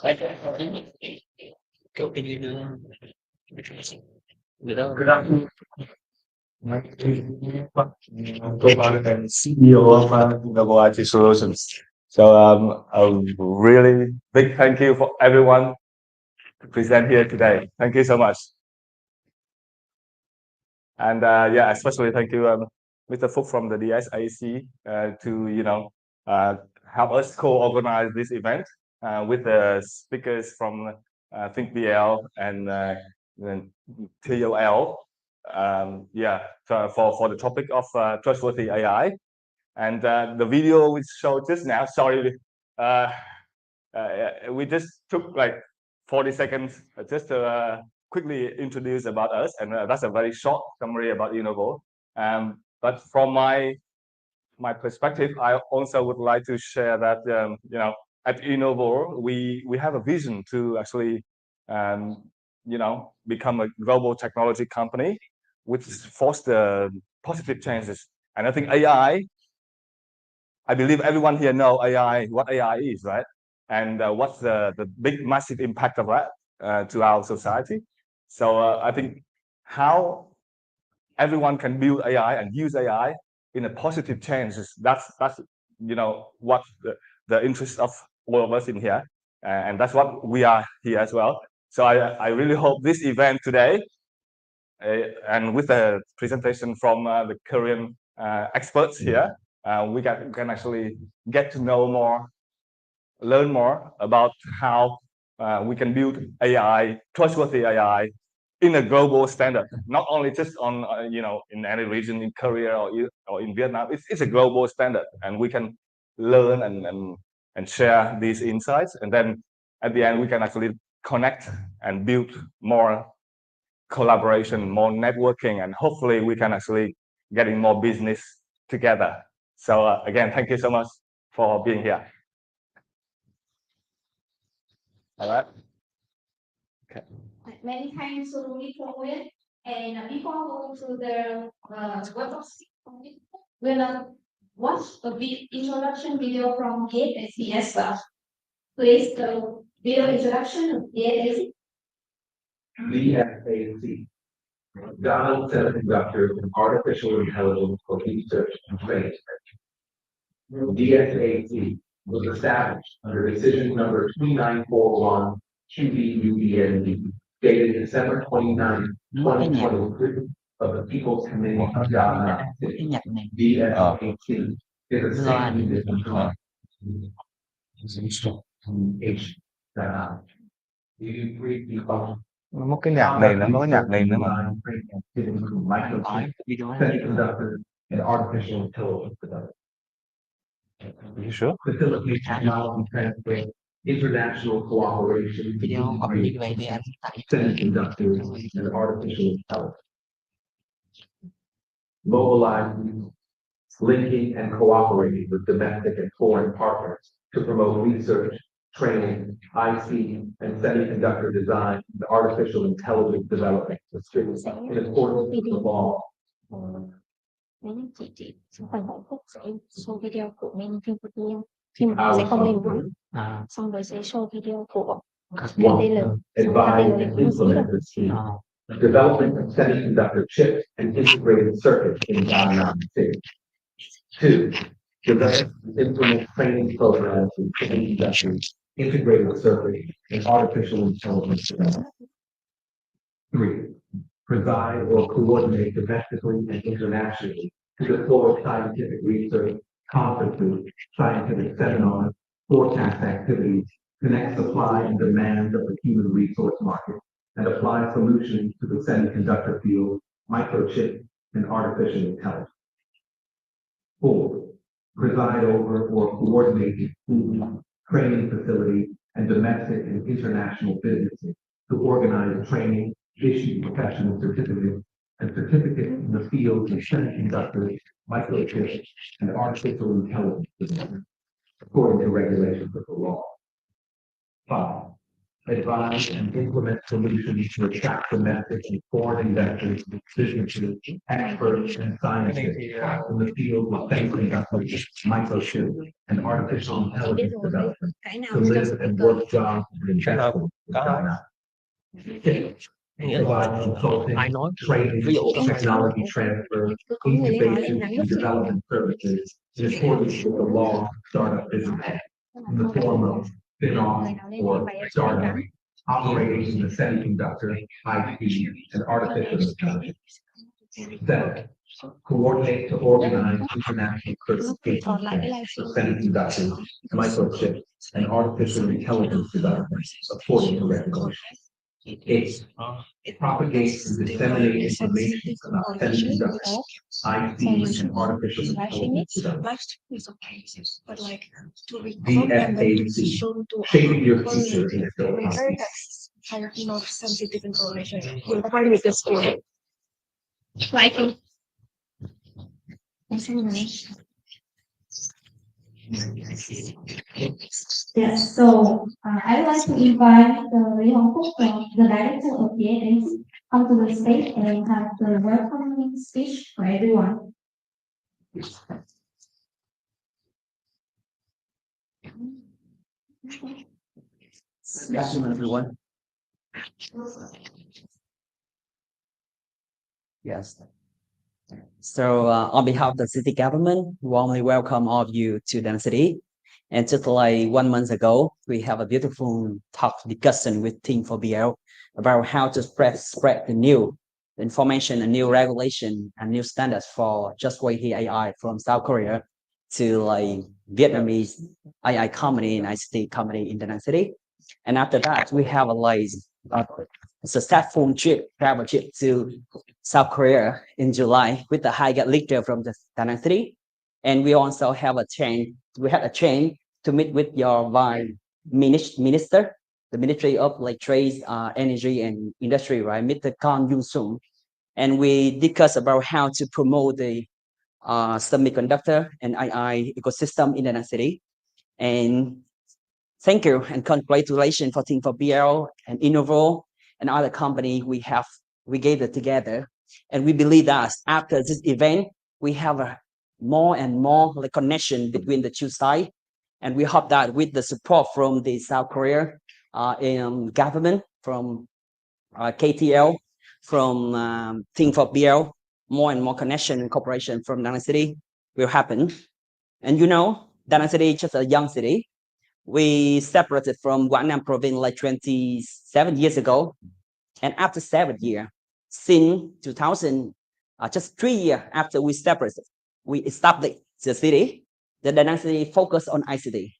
Good afternoon. I'm co-founder and CEO of Enouvo IT Solutions. So a really big thank you for everyone to present here today. Thank you so much. And yeah, especially thank you, Mr. Phúc from the DSAC to help us co-organize this event with the speakers from ThinkforBL and TOL. Yeah, for the topic of trustworthy AI, and the video we showed just now. Sorry, we just took like 40 seconds just to quickly introduce about us, and that's a very short summary about Enouvo. But from my perspective, I also would like to share that at Enouvo we have a vision to actually become a global technology company which foster positive changes. And I think AI, I believe everyone here know AI, what AI is, right? And what's the big massive impact of that to our society. So I think how everyone can build AI and use AI in a positive change is that's what the interest of all of us in here, and that's what we are here as well. So I really hope this event today and with the presentation from the Korean experts here, we can actually get to know more, learn more about how we can build AI, trustworthy AI, in a global standard, not only just on in any region in Korea or in Vietnam. It's a global standard, and we can learn and share these insights, and then at the end we can actually connect and build more collaboration, more networking, and hopefully we can actually getting more business together. So again, thank you so much for being here. All right. Okay. Many thanks to Quyen. And before going to the website, we'll watch a introduction video from Viet as well. Please, the video introduction of Viet. VSAC, Danang Semiconductor and Artificial Intelligence for Research and Training. DSAC was established under Decision Number 2941 QBUDND, dated December 29, 2023, of the People's Committee of Danang. DSAC is a safety business H. Do you briefly follow? Một cái nhạc này nó có cái nhạc này nữa mà. Semiconductor and artificial intelligence development. You sure? Facilitate technology transfer, international cooperation, semiconductors and artificial intelligence. Mobilizing, linking and cooperating with domestic and foreign partners to promote research, training, IC, and semiconductor design and artificial intelligence development in accordance with the law. Mấy chị trong khoảng 7 phút sẽ show video của mình ThinkforBL. Khi mà sẽ không lên đúng, xong rồi sẽ show video của Advise and implement the scheme. Development of semiconductor chips and integrated circuits in Danang City. 2. Develop and implement training programs in semiconductors, integrated circuits, and artificial intelligence development. 3. Preside or coordinate domestically and internationally to deploy scientific research, conferences, scientific seminars, forecast activities, connect supply and demand of the human resource market, and apply solutions to the semiconductor field, microchip, and artificial intelligence. 4. Preside over or coordinate schools, training facilities, and domestic and international businesses to organize training, issue professional certificates, and certificates in the fields of semiconductors, microchips, and artificial intelligence, according to regulations of the law. 5. advise and implement solutions to attract domestic and foreign investors, businesses, experts, and scientists in the field of semiconductors, microchips, and artificial intelligence development to live and work jobs and invest in China. Provide consulting, training, technology transfer, incubation, and development services in accordance with the law of startup business in the form of spin-off or startup operating in the semiconductor, IT, and artificial intelligence. Seven, coordinate to organize international certification standards for semiconductors, microchips, and artificial intelligence development according to regulations. Eight, propagate and disseminate information about semiconductors, IT, and artificial intelligence development. VFAC, shaping your future in Silicon. Sensitive information. You'll find with the school. Like yes, so I would like to invite the young from the director of Viet come to the stage and have the welcoming speech for everyone. Good afternoon, everyone. Yes. So, on behalf of the city government, warmly welcome all of you to Danang City. And just like 1 month ago, we have a beautiful talk discussion with ThinkforBL about how to spread the new information, a new regulation, and new standards for Trustworthy AI from South Korea to like Vietnamese AI company and ICT company in Danang City. And after that, we have a successful travel trip to South Korea in July with the high-get leader from the Danang City. And we also have we had a train to meet with your vice minister, the Ministry of Trade, Energy and Industry, right, Mr. Kang Yoon-sung. And we discussed about how to promote the semiconductor and AI ecosystem in Danang City. And thank you and congratulations for ThinkforBL and Enouvo and other company we gathered together. And we believe that after this event, we have a more and more connection between the two sides. And we hope that with the support from the South Korea government, from KTL, from ThinkforBL, more and more connection and cooperation from Danang City will happen. And you know, Danang City is just a young city. We separated from Quyen province like 27 years ago. And after 7 years, since 2000, just 3 years after we separated, we established the city. The Danang City focused on ICT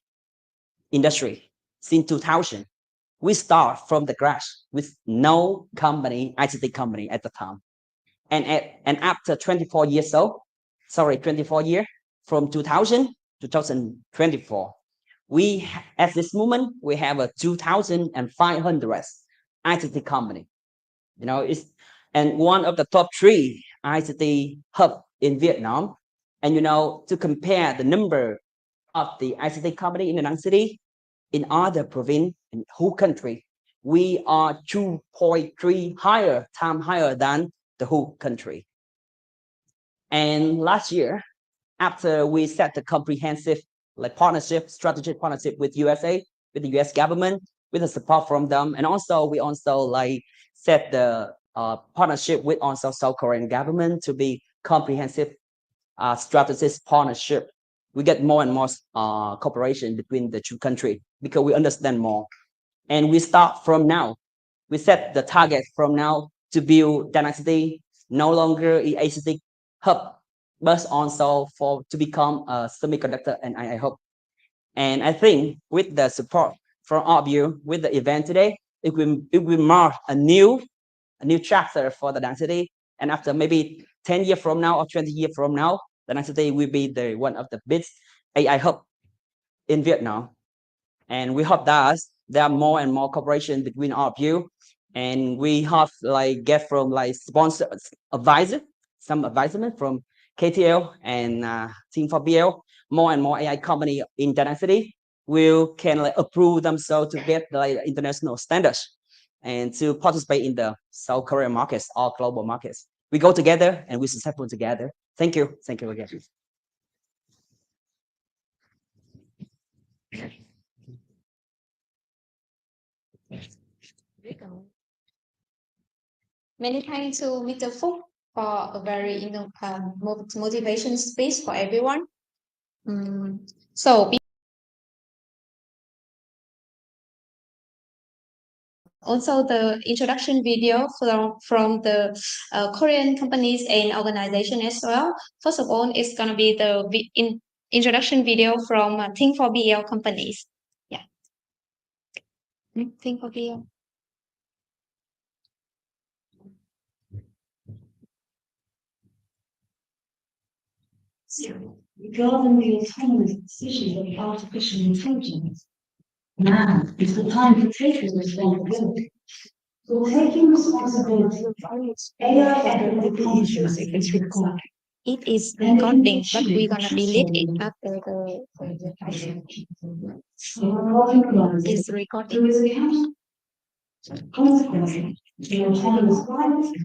industry. Since 2000, we start from the scratch with no company, ICT company at the time. And after 24 years from 2000 to 2024, at this moment we have a 2,500 ICT company. You know, and one of the top 3 ICT hub in Vietnam. And you know, to compare the number of the ICT company in Danang City in other province in whole country, we are 2.3 times higher than the whole country. And last year, after we set the comprehensive strategic partnership with USA, with the US government, with the support from them, and also we set the partnership with also South Korean government to be comprehensive strategic partnership. We get more and more cooperation between the two countries because we understand more. And we start from now. We set the target from now to build Danang City no longer an ICT hub, but also to become a semiconductor and AI hub. And I think with the support from all of you with the event today, it will mark a new chapter for the Danang City. And after maybe 10 years from now or 20 years from now, Danang City will be one of the best AI hub in Vietnam. And we hope that there are more and more cooperation between all of you. And we have get from sponsor some advisement from KTL and ThinkforBL, more and more AI company in Danang City. will can like approve themselves to get like international standards and to participate in the South Korean markets or global markets. We go together and we successful together. Thank you. Thank you again. Many thanks to Mr. Phúc for a very motivation speech for everyone. So also the introduction video from the Korean companies and organization as well. First of all, it's gonna be the introduction video from Think4BL companies. Yeah. Think4BL. Regarding the autonomous decisions of artificial intelligence, now is the time for taking responsibility. For taking responsibility, AI ethical conscious is required. It is recording, but we're gonna delete it after the is recording. There is a consequently, in autonomous climate,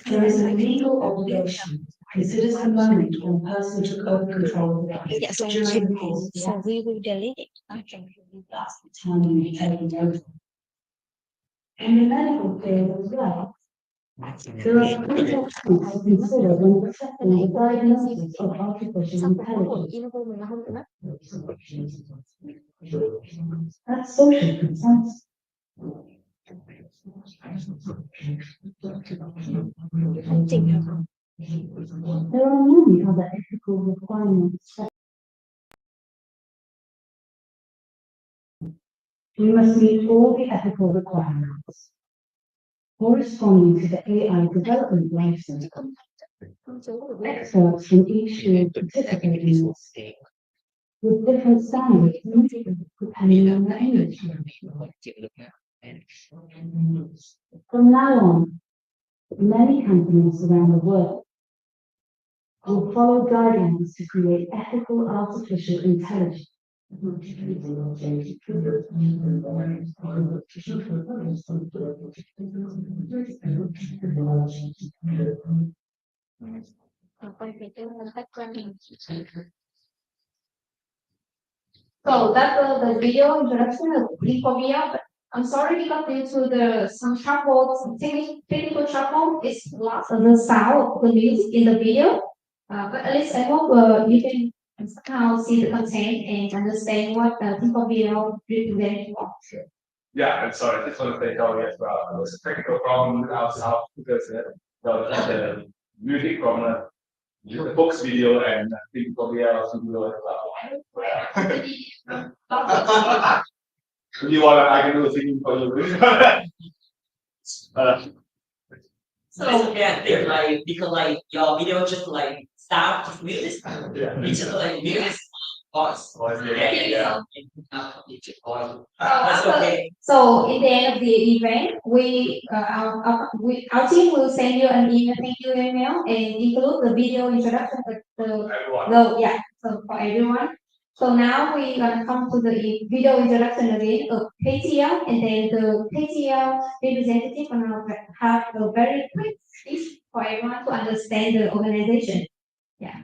there is a legal obligation to consider the moment when a person took over control of the device. Yes, During the course of the so we will delete it after. That's the time when you take over. In the medical field as well, there are critical things to consider when accepting the diagnosis of artificial intelligence. That's social consensus. There are many other ethical requirements. We must meet all the ethical requirements corresponding to the AI development license. Experts from each field participate in this, with different standards depending on the industry. From now on, many companies around the world will follow guidelines to create ethical artificial intelligence. So that was the video introduction of Think4BL. But I'm sorry because due to some trouble, some technical trouble, it's lost the sound of the music in the video. But at least I hope you can somehow see the content and understand what Think4BL represents. Yeah, I'm sorry. I just want to say sorry as well. It was a technical problem with our sound because the music from the books video and I think probably else video as well. If you want, I can do a singing for you. So I think like because like your video just like start music. Yeah. It's just like music voice. Yeah. That's okay. So in the end of the event, our team will send you an email, thank you email, and include the video introduction of Everyone. so for everyone. So now we're gonna come to the video introduction again of KTL, and then the KTL representative gonna have a very quick speech for everyone to understand the organization. Yeah.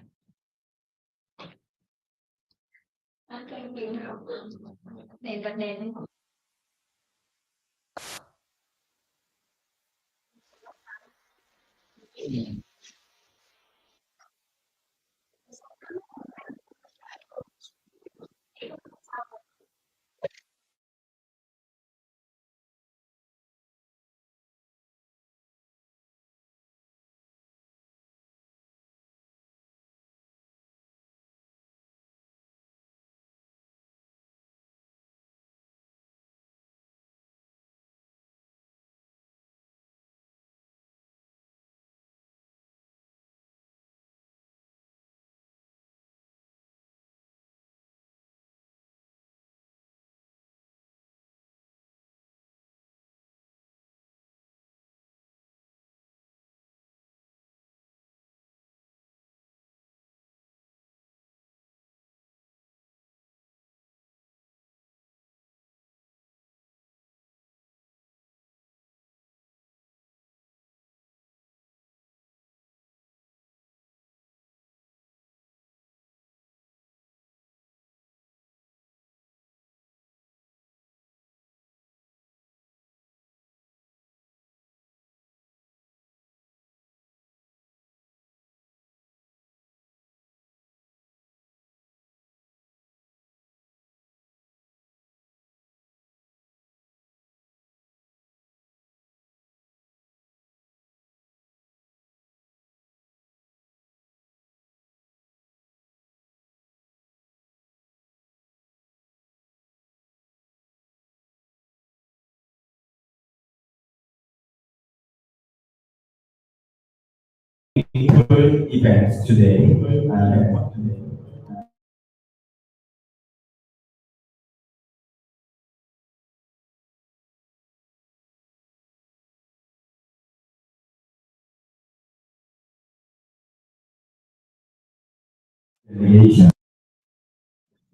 good event today.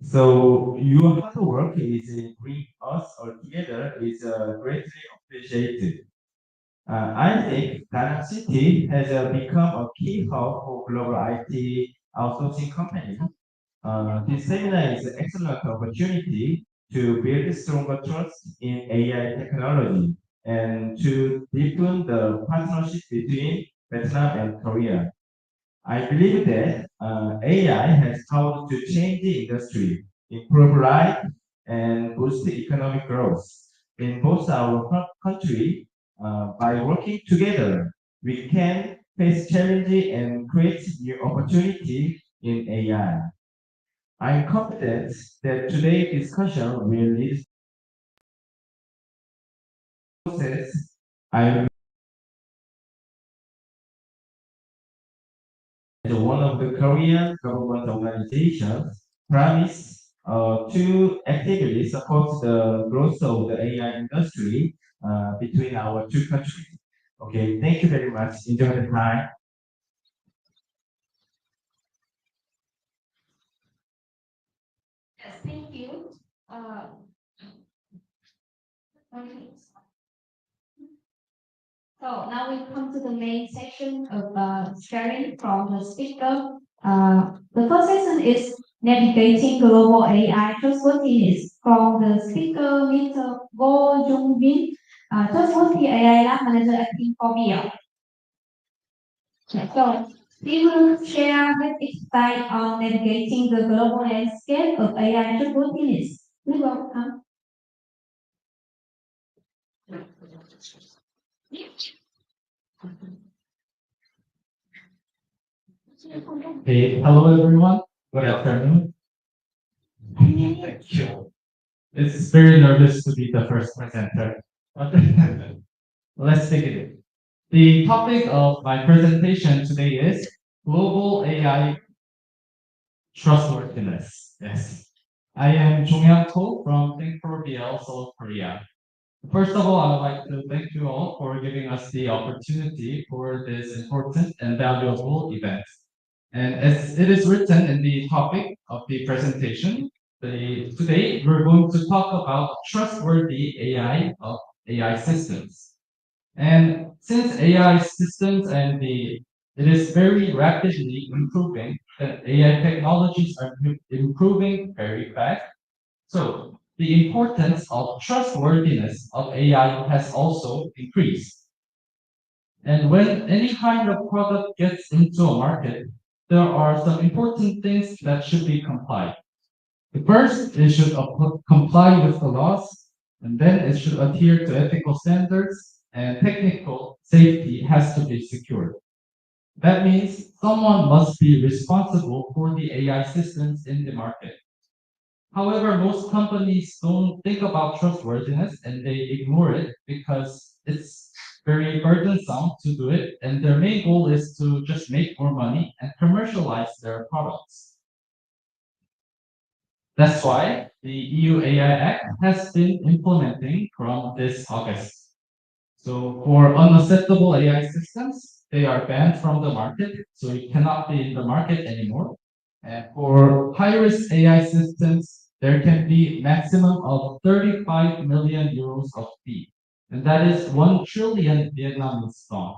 So your hard work is bring us all together is greatly appreciated. I think Danang City has become a key hub for global IT outsourcing companies. This seminar is an excellent opportunity to build stronger trust in AI technology and to deepen the partnership between Vietnam and Korea. I believe that AI has power to change the industry, improve life, and boost economic growth in both our country. By working together, we can face challenges and create new opportunity in AI. I'm confident that today's discussion will lead to process. I one of the Korean government organizations promise to actively support the growth of the AI industry between our two countries. Okay, thank you very much. Enjoy the time. Yes, thank you. Okay. So now we come to the main section of sharing from the speaker. The first section is navigating global AI trustworthiness from the speaker, Mr. Go Jung Bin, trustworthy AI lab manager at ThinkforBL. So he will share his insight on navigating the global landscape of AI trustworthiness. We welcome. Hey, hello everyone. Good afternoon. Thank you. It's very nervous to be the first presenter. But let's take it in. The topic of my presentation today is global AI trustworthiness. Yes. I am Jong To from ThinkforBL, South Korea. First of all, I would like to thank you all for giving us the opportunity for this important and valuable event. And as it is written in the topic of the presentation, today we're going to talk about trustworthy AI systems. And since AI systems it is very rapidly improving, and AI technologies are improving very fast. So the importance of trustworthiness of AI has also increased. And when any kind of product gets into a market, there are some important things that should be complied. The first, it should comply with the laws, and then it should adhere to ethical standards, and technical safety has to be secured. That means someone must be responsible for the AI systems in the market. However, most companies don't think about trustworthiness and they ignore it because it's very burdensome to do it, and their main goal is to just make more money and commercialize their products. That's why the EU AI Act has been implementing from this August. So for unacceptable AI systems, they are banned from the market, so it cannot be in the market anymore. And for high-risk AI systems, there can be maximum of 35 million euros of fee, and that is 1 trillion Vietnamese dong.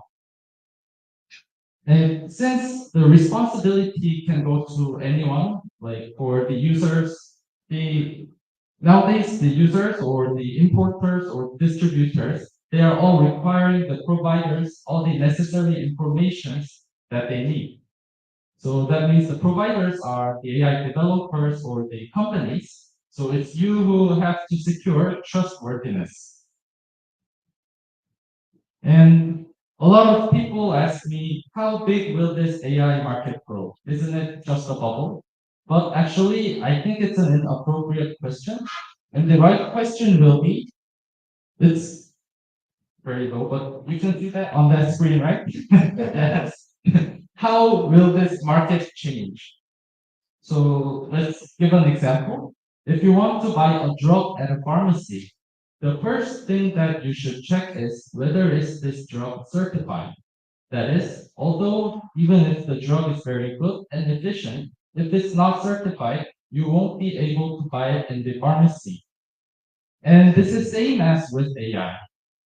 And since the responsibility can go to anyone, like for the users, nowadays the users or the importers or distributors, they are all requiring the providers all the necessary informations that they need. So that means the providers are the AI developers or the companies. So it's you who have to secure trustworthiness. And a lot of people ask me, how big will this AI market grow? Isn't it just a bubble? But actually, I think it's an inappropriate question. And the right question will be, it's very low, but you can see that on that screen, right? Yes. how will this market change? So let's give an example. If you want to buy a drug at a pharmacy, the first thing that you should check is whether is this drug certified. That is, although even if the drug is very good and efficient, if it's not certified, you won't be able to buy it in the pharmacy. And this is same as with AI.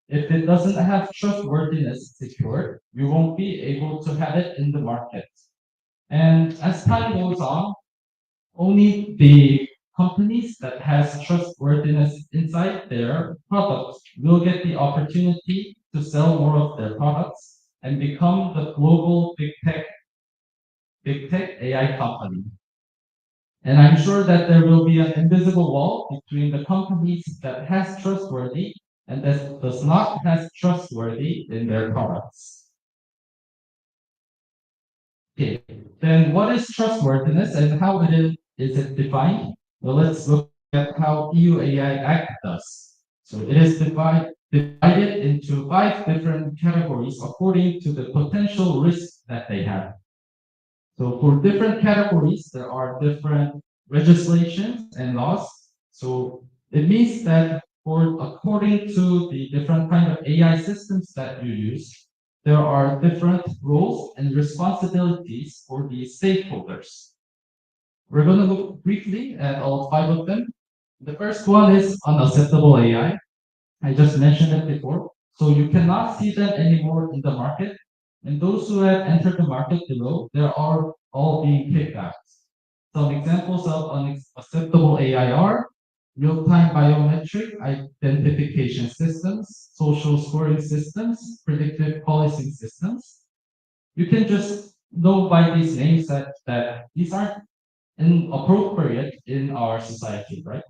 If it doesn't have trustworthiness secured, you won't be able to have it in the market. And as time goes on, only the companies that has trustworthiness inside their products will get the opportunity to sell more of their products and become the global big tech AI company. And I'm sure that there will be an invisible wall between the companies that has trustworthy and that does not has trustworthy in their products. Okay, then what is trustworthiness and how is it defined? Well, let's look at how EU AI Act does. So it is divided into 5 different categories according to the potential risks that they have. So for different categories, there are different legislations and laws. So it means that for according to the different kind of AI systems that you use, there are different roles and responsibilities for the stakeholders. We're going to look briefly at all 5 of them. The first one is unacceptable AI. I just mentioned it before. So you cannot see them anymore in the market. And those who have entered the market below, they are all being kicked out. Some examples of unacceptable AI are real-time biometric identification systems, social scoring systems, predictive policing systems. You can just know by these names that these aren't inappropriate in our society, right?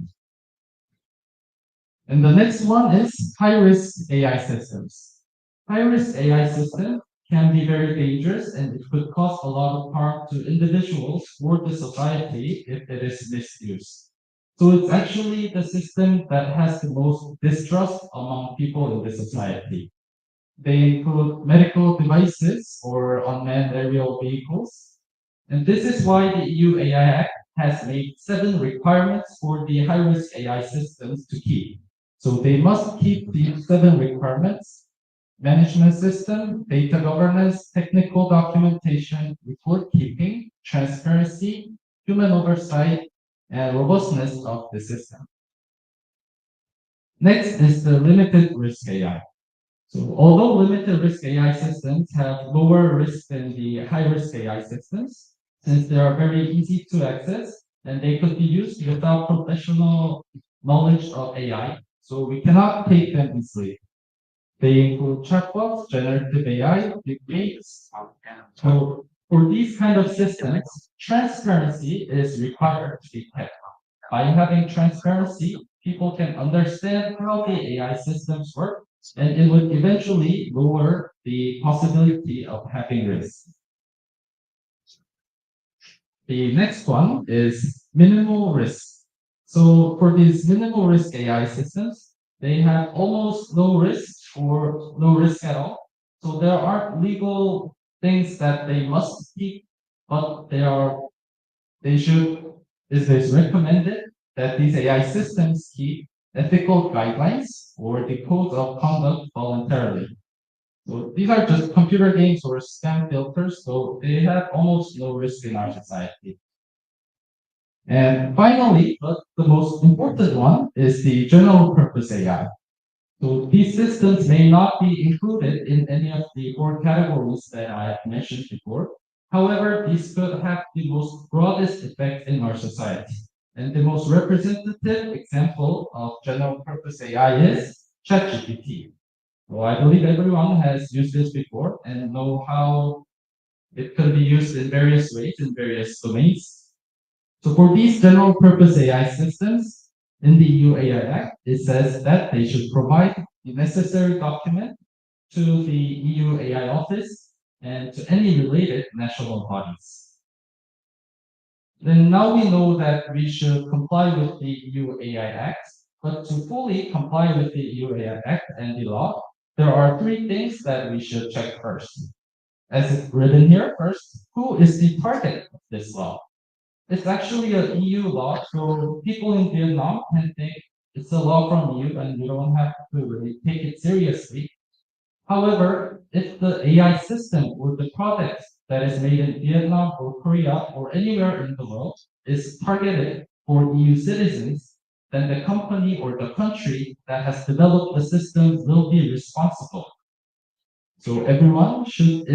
And the next one is high-risk AI systems. High-risk AI system can be very dangerous and it could cause a lot of harm to individuals or the society if it is misused. So it's actually the system that has the most distrust among people in the society. They include medical devices or unmanned aerial vehicles. And this is why the EU AI Act has made 7 requirements for the high-risk AI systems to keep. So they must keep the 7 requirements: management system, data governance, technical documentation, record keeping, transparency, human oversight, and robustness of the system. Next is the limited risk AI. So although limited risk AI systems have lower risk than the high risk AI systems, since they are very easy to access and they could be used without professional knowledge of AI, so we cannot take them easily. They include chatbots, generative AI, big gates. So for these kind of systems, transparency is required to be kept. By having transparency, people can understand how the AI systems work, and it would eventually lower the possibility of having risk. The next one is minimal risk. So for these minimal risk AI systems, they have almost no risk or no risk at all. So there aren't legal things that they must keep, but they should, it is recommended that these AI systems keep ethical guidelines or the code of conduct voluntarily. So these are just computer games or scam filters, so they have almost no risk in our society. And finally, but the most important one is the general purpose AI. So these systems may not be included in any of the 4 categories that I have mentioned before. However, these could have the most broadest effect in our society. And the most representative example of general purpose AI is ChatGPT. So I believe everyone has used this before and know how it can be used in various ways in various domains. So for these general purpose AI systems in the EU AI Act, it says that they should provide the necessary document to the EU AI office and to any related national bodies. Then now we know that we should comply with the EU AI Act, but to fully comply with the EU AI Act and the law, there are 3 things that we should check first. as it's written here first, who is the target of this law? It's actually an EU law, so people in Vietnam can think it's a law from EU and you don't have to really take it seriously. However, if the AI system or the product that is made in Vietnam or Korea or anywhere in the world is targeted for EU citizens, then the company or the country that has developed the system will be responsible. So everyone should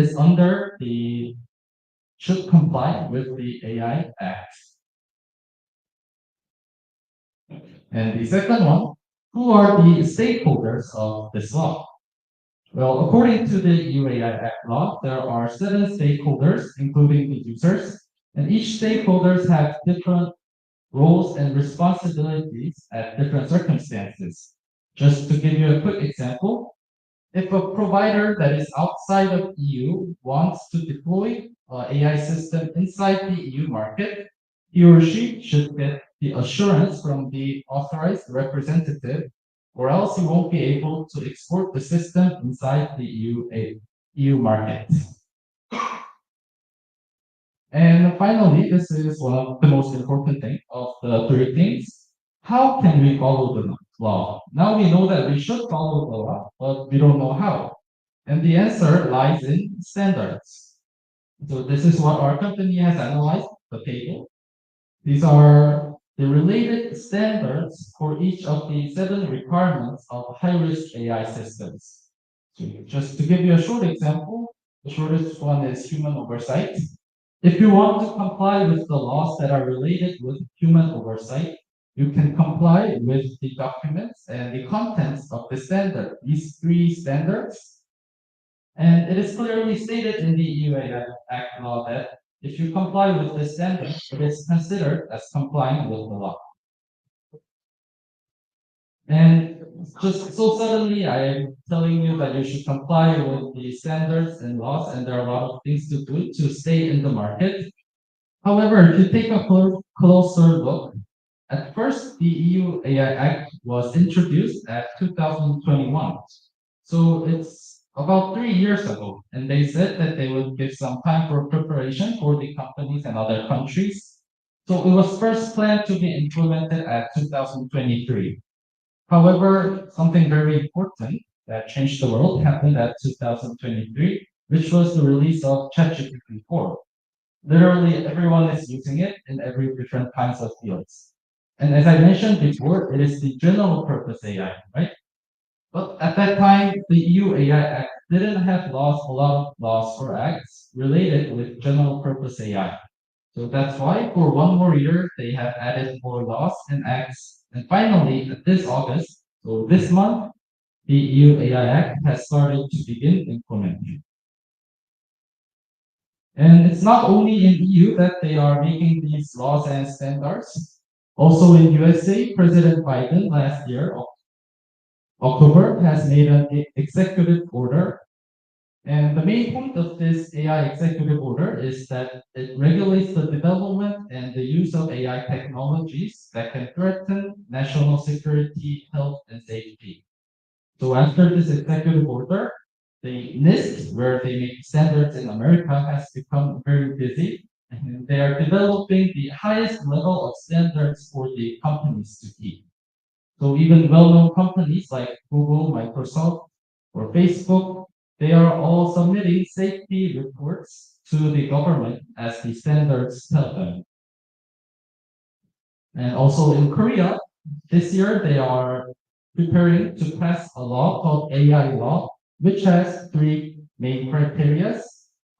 comply with the AI Act. And the second one, who are the stakeholders of this law? Well, according to the UAI Act law, there are 7 stakeholders, including the users, and each stakeholders have different roles and responsibilities at different circumstances. Just to give you a quick example, if a provider that is outside of EU wants to deploy an AI system inside the EU market, he or she should get the assurance from the authorized representative, or else he won't be able to export the system inside the EU market. And finally, this is one of the most important things of the 3 things. How can we follow the law? Now we know that we should follow the law, but we don't know how. And the answer lies in standards. So this is what our company has analyzed, the table. These are the related standards for each of the 7 requirements of high-risk AI systems. So just to give you a short example, the shortest one is human oversight. If you want to comply with the laws that are related with human oversight, you can comply with the documents and the contents of the standard, these 3 standards. And it is clearly stated in the UAI Act law that if you comply with the standard, it is considered as complying with the law. And just so suddenly, I am telling you that you should comply with the standards and laws, and there are a lot of things to do to stay in the market. However, if you take a closer look, at first, the EU AI Act was introduced at 2021. So it's about 3 years ago, and they said that they would give some time for preparation for the companies and other countries. So it was first planned to be implemented at 2023. However, something very important that changed the world happened at 2023, which was the release of ChatGPT 4. Literally everyone is using it in every different kinds of fields. And as I mentioned before, it is the general purpose AI, right? But at that time, the EU AI Act didn't have a lot of laws or acts related with general purpose AI. So that's why for 1 more year, they have added more laws and acts. And finally, this August, so this month, the EU AI Act has started to begin implementing. And it's not only in EU that they are making these laws and standards. Also in USA, President Biden last year, October, has made an executive order. And the main point of this AI executive order is that it regulates the development and the use of AI technologies that can threaten national security, health, and safety. So after this executive order, the NIST, where they make standards in America, has become very busy. And they are developing the highest level of standards for the companies to keep. So even well-known companies like Google, Microsoft, or Facebook, they are all submitting safety reports to the government as the standards tell them. And also in Korea, this year they are preparing to pass a law called AI law, which has 3 main criteria.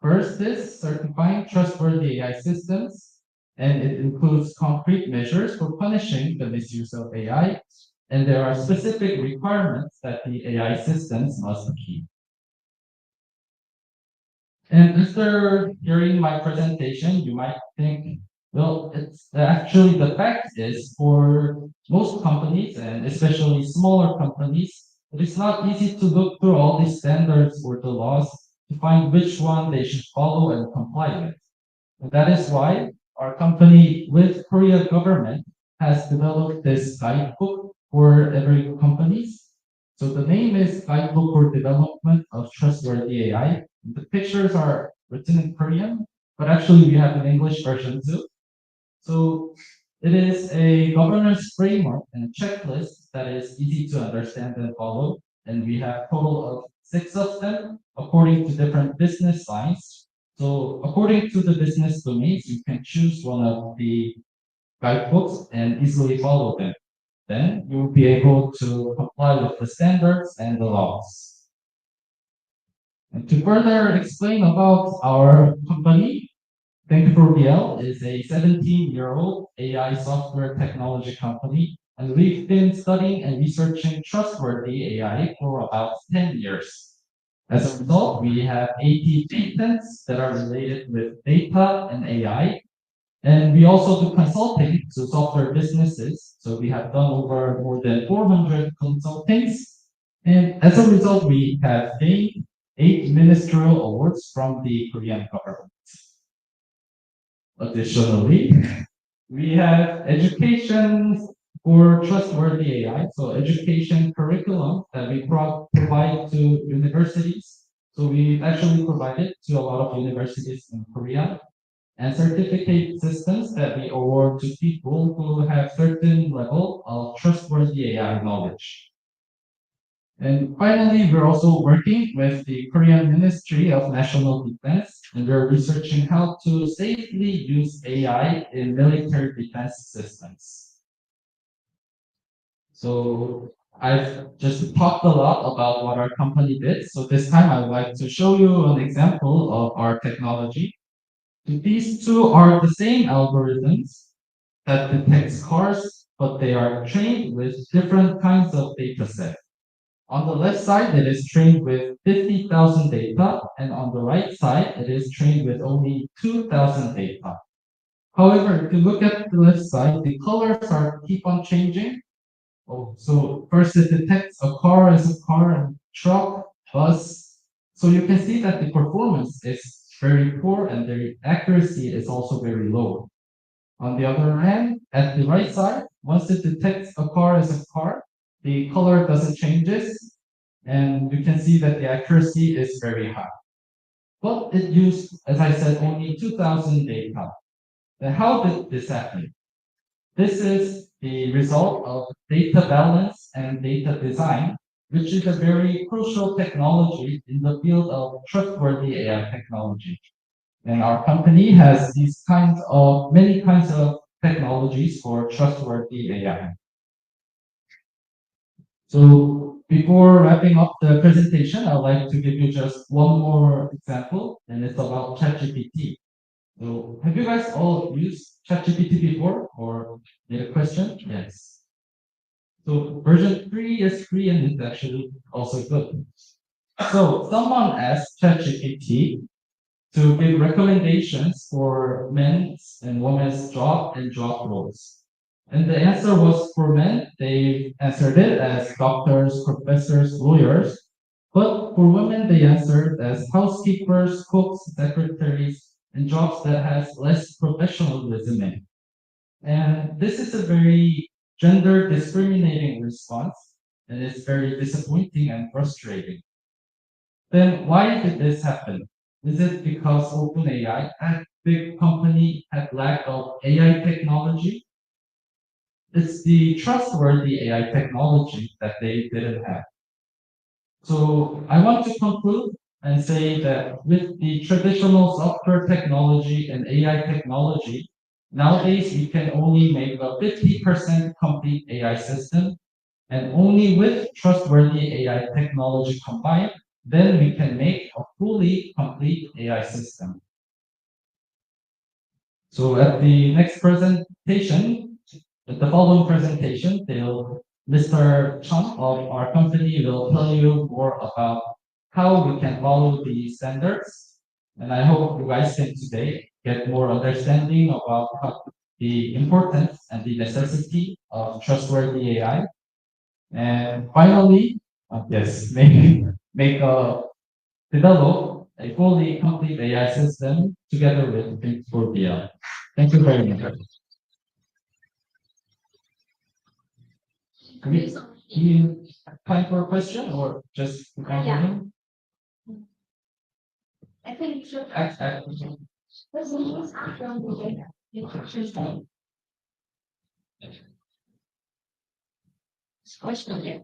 First is certifying trustworthy AI systems, and it includes concrete measures for punishing the misuse of AI, and there are specific requirements that the AI systems must keep. And after hearing my presentation, you might think, well, it's actually the fact is for most companies and especially smaller companies, it is not easy to look through all these standards or the laws to find which one they should follow and comply with. And that is why our company with Korea government has developed this guidebook for every companies. So the name is Guidebook for Development of Trustworthy AI. The pictures are written in Korean, but actually we have an English version too. So it is a governance framework and checklist that is easy to understand and follow. And we have total of 6 of them according to different business lines. So according to the business domains, you can choose one of the guidebooks and easily follow them. Then you'll be able to comply with the standards and the laws. And to further explain about our company, ThinkforBL is a 17-year-old AI software technology company, and we've been studying and researching trustworthy AI for about 10 years. As a result, we have 80 patents that are related with data and AI, and we also do consulting to software businesses. So we have done over more than 400 consultings, and as a result, we have gained 8 ministerial awards from the Korean government. Additionally, we have education for trustworthy AI, so education curriculum that we provide to universities. So we've actually provided to a lot of universities in Korea, and certificate systems that we award to people who have certain level of trustworthy AI knowledge. And finally, we're also working with the Korean Ministry of National Defense, and we're researching how to safely use AI in military defense systems. So I've just talked a lot about what our company did. So this time I would like to show you an example of our technology. These two are the same algorithms that detects cars, but they are trained with different kinds of data sets. On the left side, it is trained with 50,000 data, and on the right side, it is trained with only 2,000 data. However, if you look at the left side, the colors are keep on changing. Oh, so first it detects a car as a car and truck, bus. So you can see that the performance is very poor and the accuracy is also very low. On the other hand, at the right side, once it detects a car as a car, the color doesn't changes, and you can see that the accuracy is very high. But it used, as I said, only 2,000 data. Then how did this happen? This is the result of data balance and data design, which is a very crucial technology in the field of trustworthy AI technology. And our company has many kinds of technologies for trustworthy AI. So before wrapping up the presentation, I'd like to give you just one more example, and it's about ChatGPT. So have you guys all used ChatGPT before or made a question? Yes. So version 3 is free and it's actually also good. So someone asked ChatGPT to give recommendations for men's and women's job and job roles. And the answer was for men, they answered it as doctors, professors, lawyers. But for women, they answered as housekeepers, cooks, secretaries, and jobs that has less professionalism. And this is a very gender discriminating response, and it's very disappointing and frustrating. Then why did this happen? Is it because OpenAI, a big company, had lack of AI technology? It's the trustworthy AI technology that they didn't have. So I want to conclude and say that with the traditional software technology and AI technology, nowadays we can only make a 50% complete AI system, and only with trustworthy AI technology combined, then we can make a fully complete AI system. So at the next presentation, at the following presentation, Mr. Chung of our company will tell you more about how we can follow the standards. And I hope you guys can today get more understanding about the importance and the necessity of trustworthy AI. And finally, yes, develop a fully complete AI system together with ThinkforBL. Thank you very much. Do you have time for a question or just Yeah. I think this is from the question there.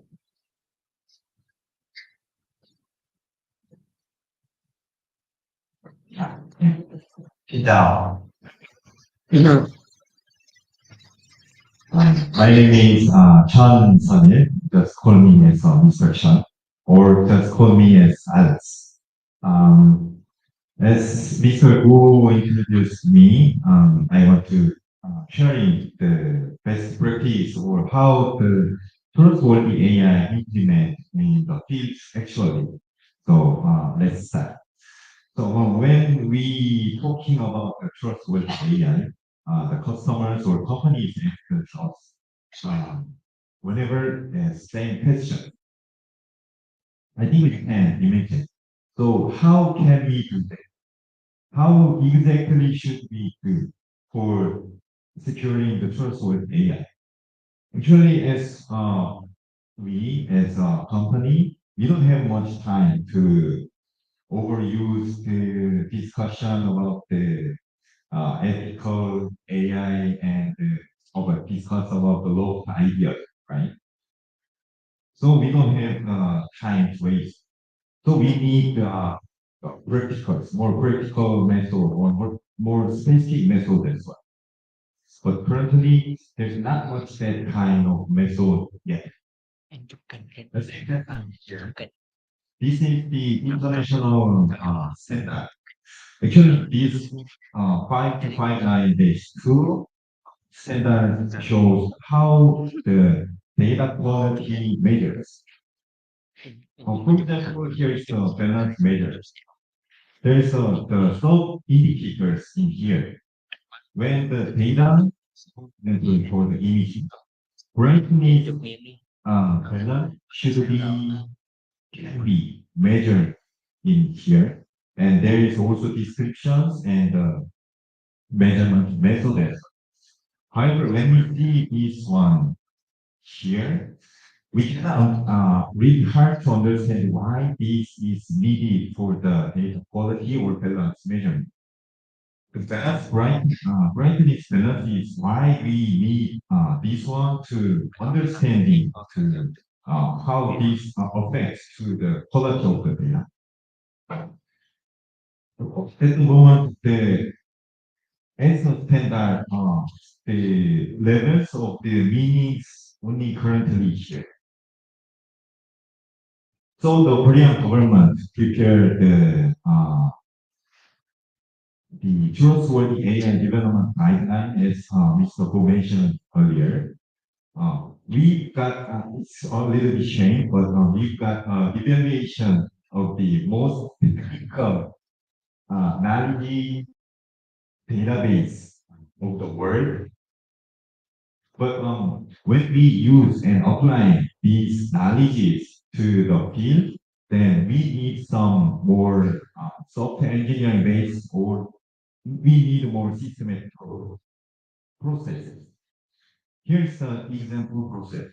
Down. My name is Chun Sunil. Just call me as Mr. Chun, or just call me as Alex. As Mr. Wu introduced me, I want to sharing the best practice or how the trustworthy AI implement in the fields actually. So let's start. So when we talking about the trustworthy AI, the customers or companies ask us whenever the same question. I think we can imagine. So how can we do that? How exactly should we do for securing the trustworthy AI? Actually, as we as a company, we don't have much time to overuse the discussion about the ethical AI and discuss about the law of ideas, right? So we don't have time to waste. So we need more practical method or more specific method as well. But currently, there's not much that kind of method yet. Let's take that. This is the international standard. Actually, this 5259-2 standard shows how the data quality measures. For example, here is the balance measures. There is the sub indicators in here. When the data for the image brightness color should can be measured in here, and there is also descriptions and measurement methods. However, when we see this one here, we cannot really hard to understand why this is needed for the data quality or balance measurement. The brightness balance is why we need this one to understanding to how this affects to the quality of the data. At the moment, the answer standard, the levels of the meanings only currently here. So the Korean government prepared the trustworthy AI development guideline, as Mr. Ho mentioned earlier. We got it's a little bit shame, but we've got evaluation of the most technical knowledge database of the world. But when we use and apply these knowledges to the field, then we need some more software engineering base, or we need more systematic processes. Here's an example process.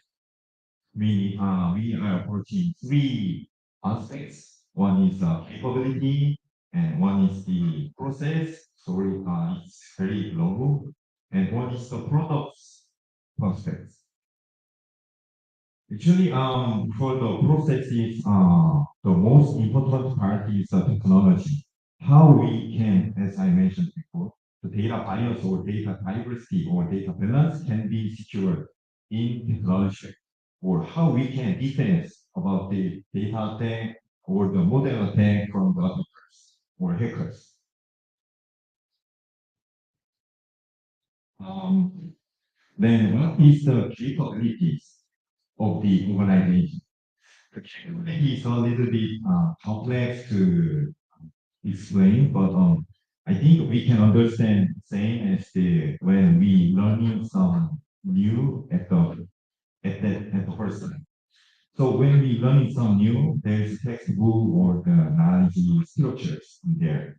We are approaching three aspects. One is capability, and one is the process. Sorry, it's very long. And one is the products prospects. Actually, for the processes, the most important part is the technology. How we can, as I mentioned before, the data bias or data diversity or data balance can be secured in technology, or how we can defend about the data attack or the model attack from the attackers or hackers. Then what is the capabilities of the organization? The capability is a little bit complex to explain, but I think we can understand same as the when we learning some new at the first time. So when we learning some new, there's textbook or the knowledge structures in there.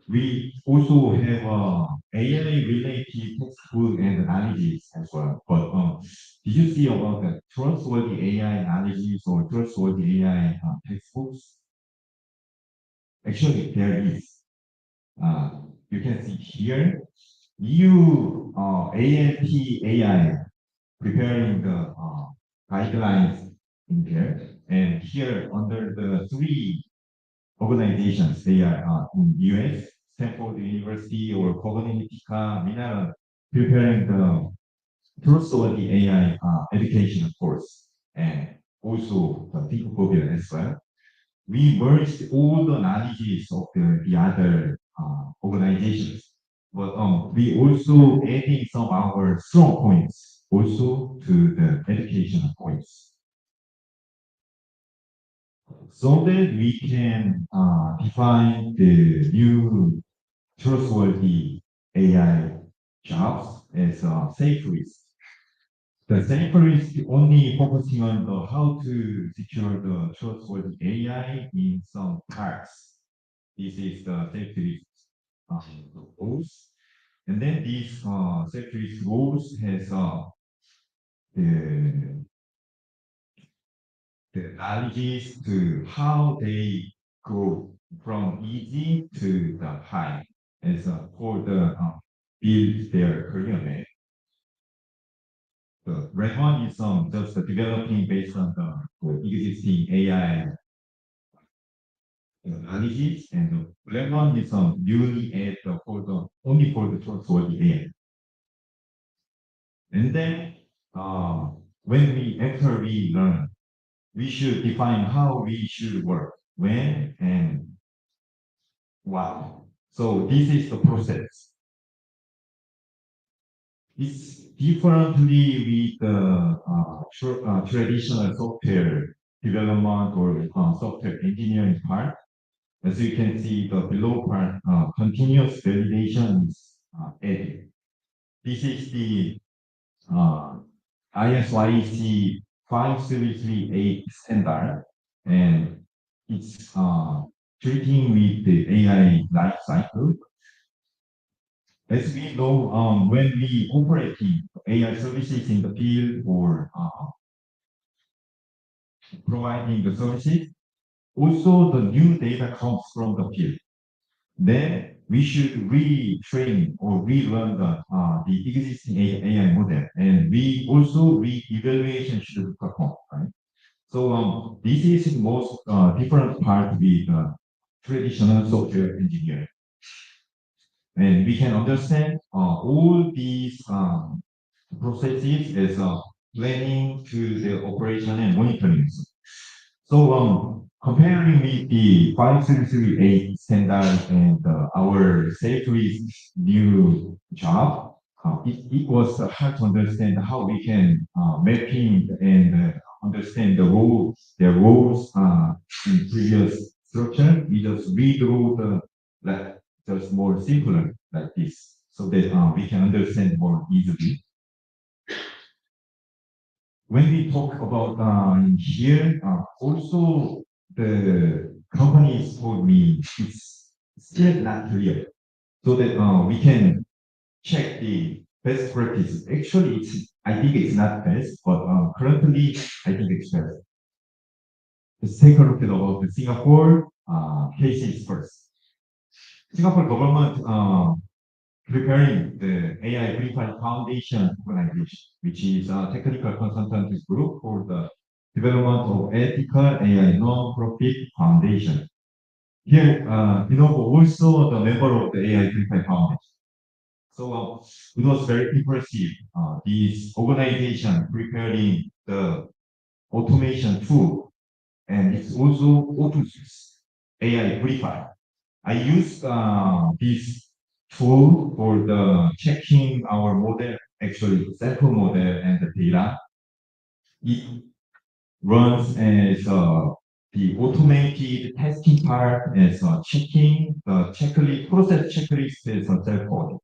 We also have AI-related textbook and analysis as well. But did you see about the trustworthy AI analysis or trustworthy AI textbooks? Actually, there is. You can see here, EU ANT AI preparing the guidelines in there. And here, under the three organizations, they are in US, Stanford University or Cognitica, Minara, preparing the trustworthy AI education course, and also the ThinkforBL as well. We merged all the knowledges of the other organizations, but we also adding some of our strong points also to the educational points, so that we can define the new trustworthy AI jobs as safe risk. The safe risk only focusing on the how to secure the trustworthy AI in some parts. This is the safety risk rules. And then these safety risk rules has the knowledge to how they go from easy to the high as for the build their career map. The red one is just developing based on the existing AI knowledge, and the black one is newly added for the only for the trustworthy AI. And then when we after we learn, we should define how we should work, when and why. So this is the process. It's differently with the traditional software development or software engineering part. As you can see, the below part, continuous validation is added. This is the ISYC 5338 standard, and it's treating with the AI life cycle. As we know, when we operating AI services in the field or providing the services, also the new data comes from the field. Then we should retrain or relearn the existing AI model, and we also re-evaluation should perform, right? So this is the most different part with traditional software engineering. And we can understand all these processes as planning to the operation and monitoring. So comparing with the 5338 standard and our safe risk new job, it was hard to understand how we can mapping and understand their roles in previous structure. We just redraw the just more simpler like this, so that we can understand more easily. When we talk about here, also the companies told me it's still not clear, so that we can check the best practices. Actually, I think it's not best, but currently I think it's best. Let's take a look at about the Singapore cases first. Singapore government preparing the AI Verified Foundation organization, which is a technical consultant group for the development of ethical AI non-profit foundation. Here, Enouvo also the member of the AI Verified Foundation. So it was very impressive. This organization preparing the automation tool, and it's also open source AI Verified. I used this tool for the checking our model, actually sample model and the data. It runs as the automated testing part as checking the checklist, process checklist as a self-code.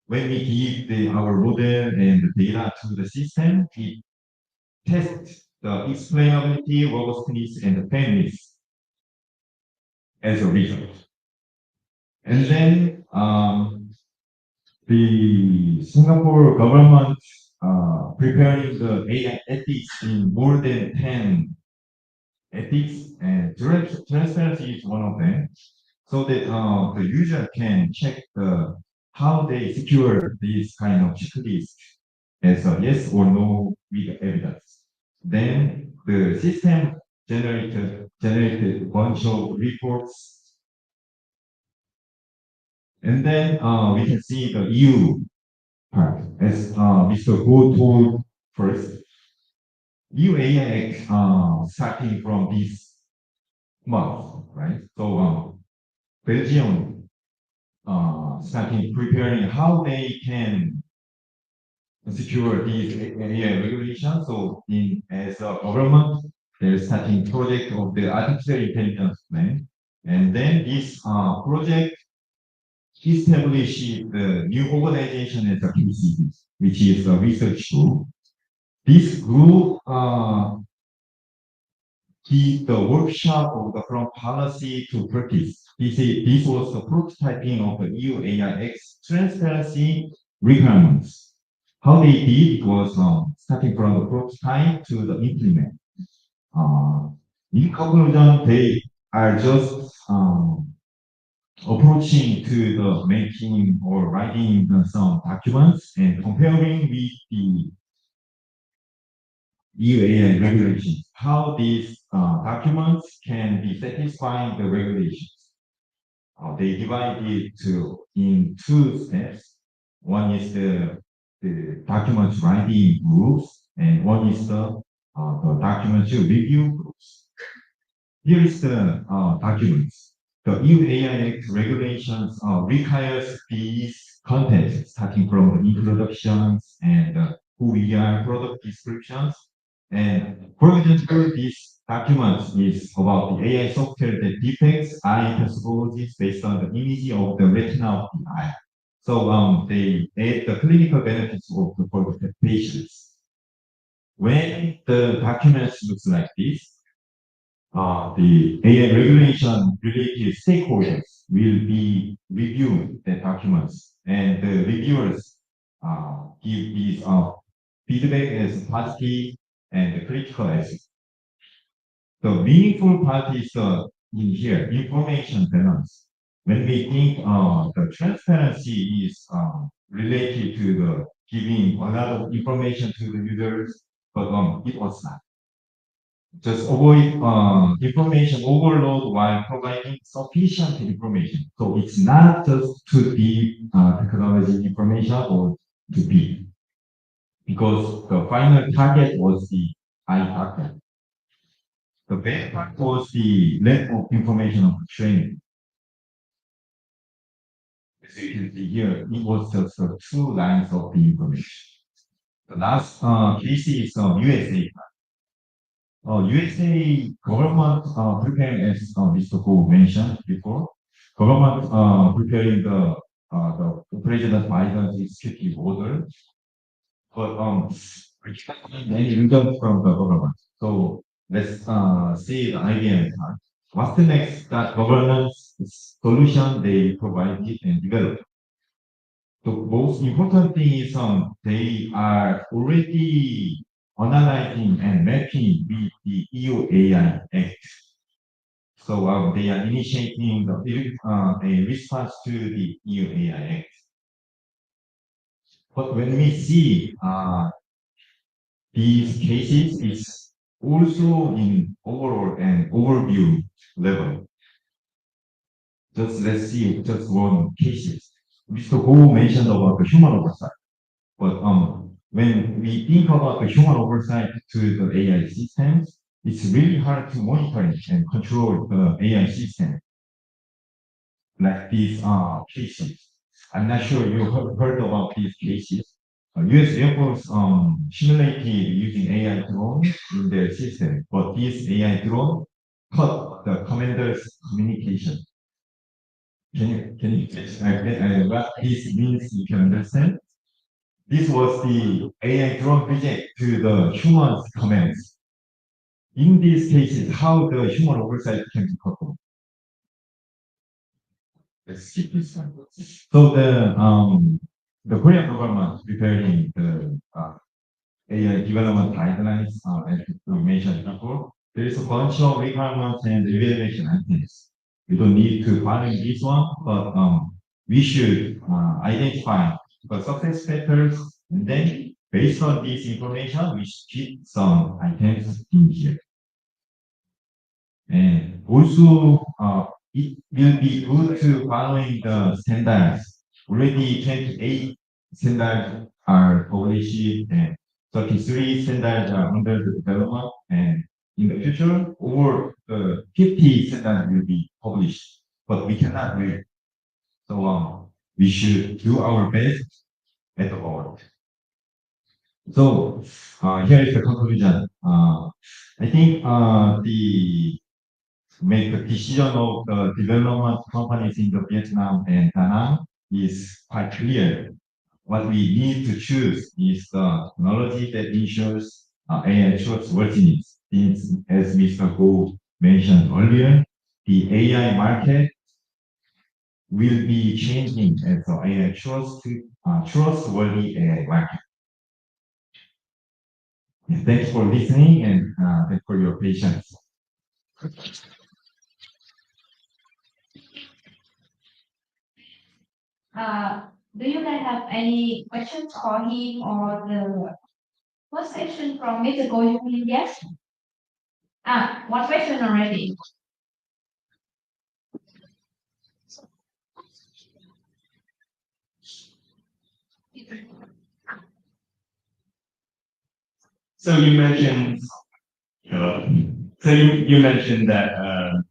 When we give our model and the data to the system, it tests the explainability, robustness, and the fairness as a result. And then the Singapore government preparing the AI ethics in more than 10 ethics, and transparency is one of them, so that the user can check how they secure this kind of checklist as a yes or no with evidence. Then the system generated a bunch of reports, and then we can see the EU part. As Mr. Go told first, EU AI Act starting from this month, right? So Belgium starting preparing how they can secure these AI regulations. So as a government, they're starting project of the artificial intelligence plan. And then this project established the new organization as a QCD, which is a research group. This group did the workshop of the from policy to practice. This was the prototyping of the EU AIX transparency requirements. How they did was starting from the prototype to the implement. In conclusion, they are just approaching to the making or writing some documents and comparing with the EU AI regulations, how these documents can be satisfying the regulations. They divide it in two steps. One is the document writing groups, and one is the document review groups. Here is the documents. The EU AI Act regulations requires these contents, starting from the introductions and who we are, product descriptions. And for example, this document is about the AI software that detects eye pathologies based on the image of the retina of the eye. So they add the clinical benefits of for the patients. When the documents looks like this, the AI regulation related stakeholders will be reviewing the documents, and the reviewers give these feedback as positive and critical as. The meaningful part is in here, information balance. When we think the transparency is related to the giving a lot of information to the users, but it was not. Just avoid information overload while providing sufficient information. So it's not just to deep technology information or to be, because the final target was the eye doctor. The bad part was the lack of information of the training. As you can see here, it was just two lines of the information. The last case is USA. USA government preparing, as Mr. Go mentioned before, government preparing the President Biden's executive order, but expecting any result from the government. So let's see the IBM part. What's the next governance solution they provided and developed? The most important thing is they are already analyzing and mapping with the EU AI Act. So they are initiating a response to the EU AI Act. But when we see these cases, it's also in overall and overview level. Just let's see just one cases. Mr. Go mentioned about the human oversight, but when we think about the human oversight to the AI systems, it's really hard to monitor and control the AI system like these cases. I'm not sure you heard about these cases. US Air Force simulated using AI drone in their system, but this AI drone cut the commander's communication. Can you explain what this means? You can understand. This was the AI drone reject to the human's commands. In these cases, how the human oversight can be performed? Let's skip this one. So the Korean government preparing the AI development guidelines, as we mentioned before, there is a bunch of requirements and evaluation items. We don't need to follow this one, but we should identify the success factors, and then based on this information, we should keep some items in here. And also, it will be good to following the standards. Already 28 standards are published, and 33 standards are under the development, and in the future, over 50 standards will be published, but we cannot wait. So we should do our best at the moment. So here is the conclusion. I think the make the decision of the development companies in the Vietnam and Danang is quite clear. What we need to choose is the technology that ensures AI trustworthiness. Since, as Mr. Go mentioned earlier, the AI market will be changing as the AI trustworthy AI market. Thanks for listening, and thanks for your patience. Do you guys have any questions for him or the first section from Mr. Go? Yes. One question already. So you mentioned, you mentioned that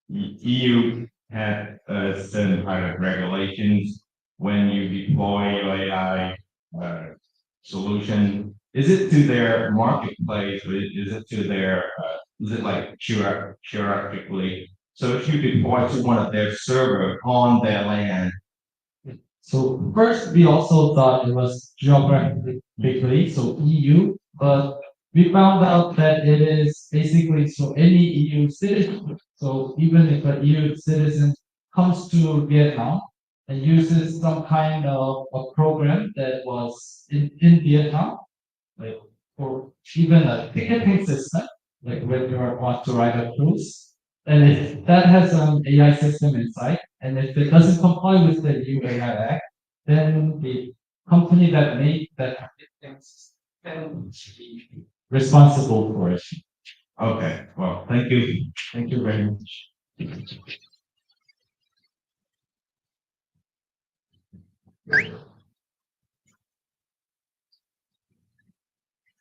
EU had certain kind of regulations when you deploy your AI solution. Is it to their marketplace, or is it to their is it like hierarchically? So if you deploy to one of their server on their land. So first, we also thought it was geographically, so EU, but we found out that it is basically so any EU citizen. So even if an EU citizen comes to Vietnam and uses some kind of a program that was in Vietnam, like for even a ticketing system, like when you want to ride a cruise, and if that has an AI system inside, and if it doesn't comply with the EU AI Act, then the company that made that can be responsible for it. Okay, well, thank you. Thank you very much.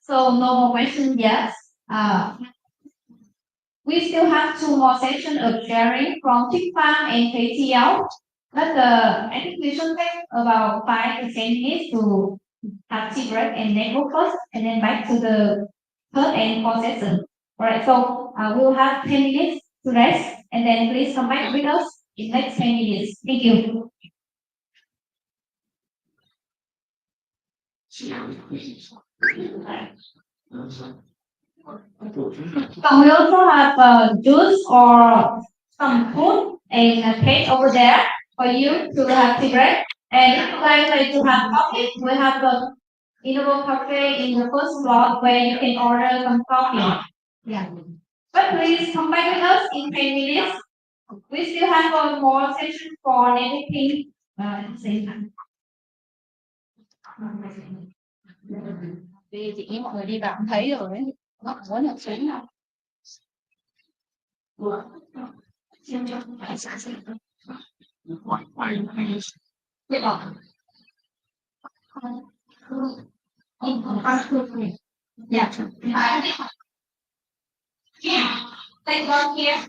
So no more questions yet. We still have two more sessions of sharing from ThinkFarm and KTL. But I think we should take about 5 to 10 minutes to have tea break and network first, and then back to the third and fourth session. Alright, so we'll have 10 minutes to rest, and then please come back with us in next 10 minutes. Thank you. So we also have juice or some food and a cake over there for you to have tea break. And if you guys like to have coffee, we have a Enouvo cafe in the first block where you can order some coffee. Yeah. But please come back with us in 10 minutes. We still have one more session for networking at the same time. Vì chị mọi người đi vào cũng thấy rồi đấy, nó có nhập xuống nào. Xem cho phải xa xỉ. Biết bỏ. Yeah. Take one here.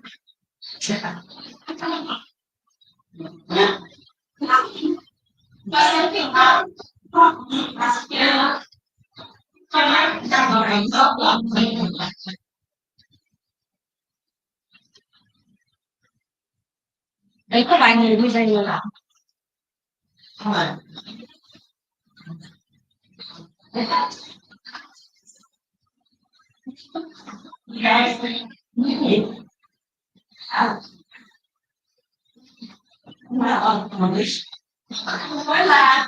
Đấy có vài người đi đây rồi ạ. Guys, mới là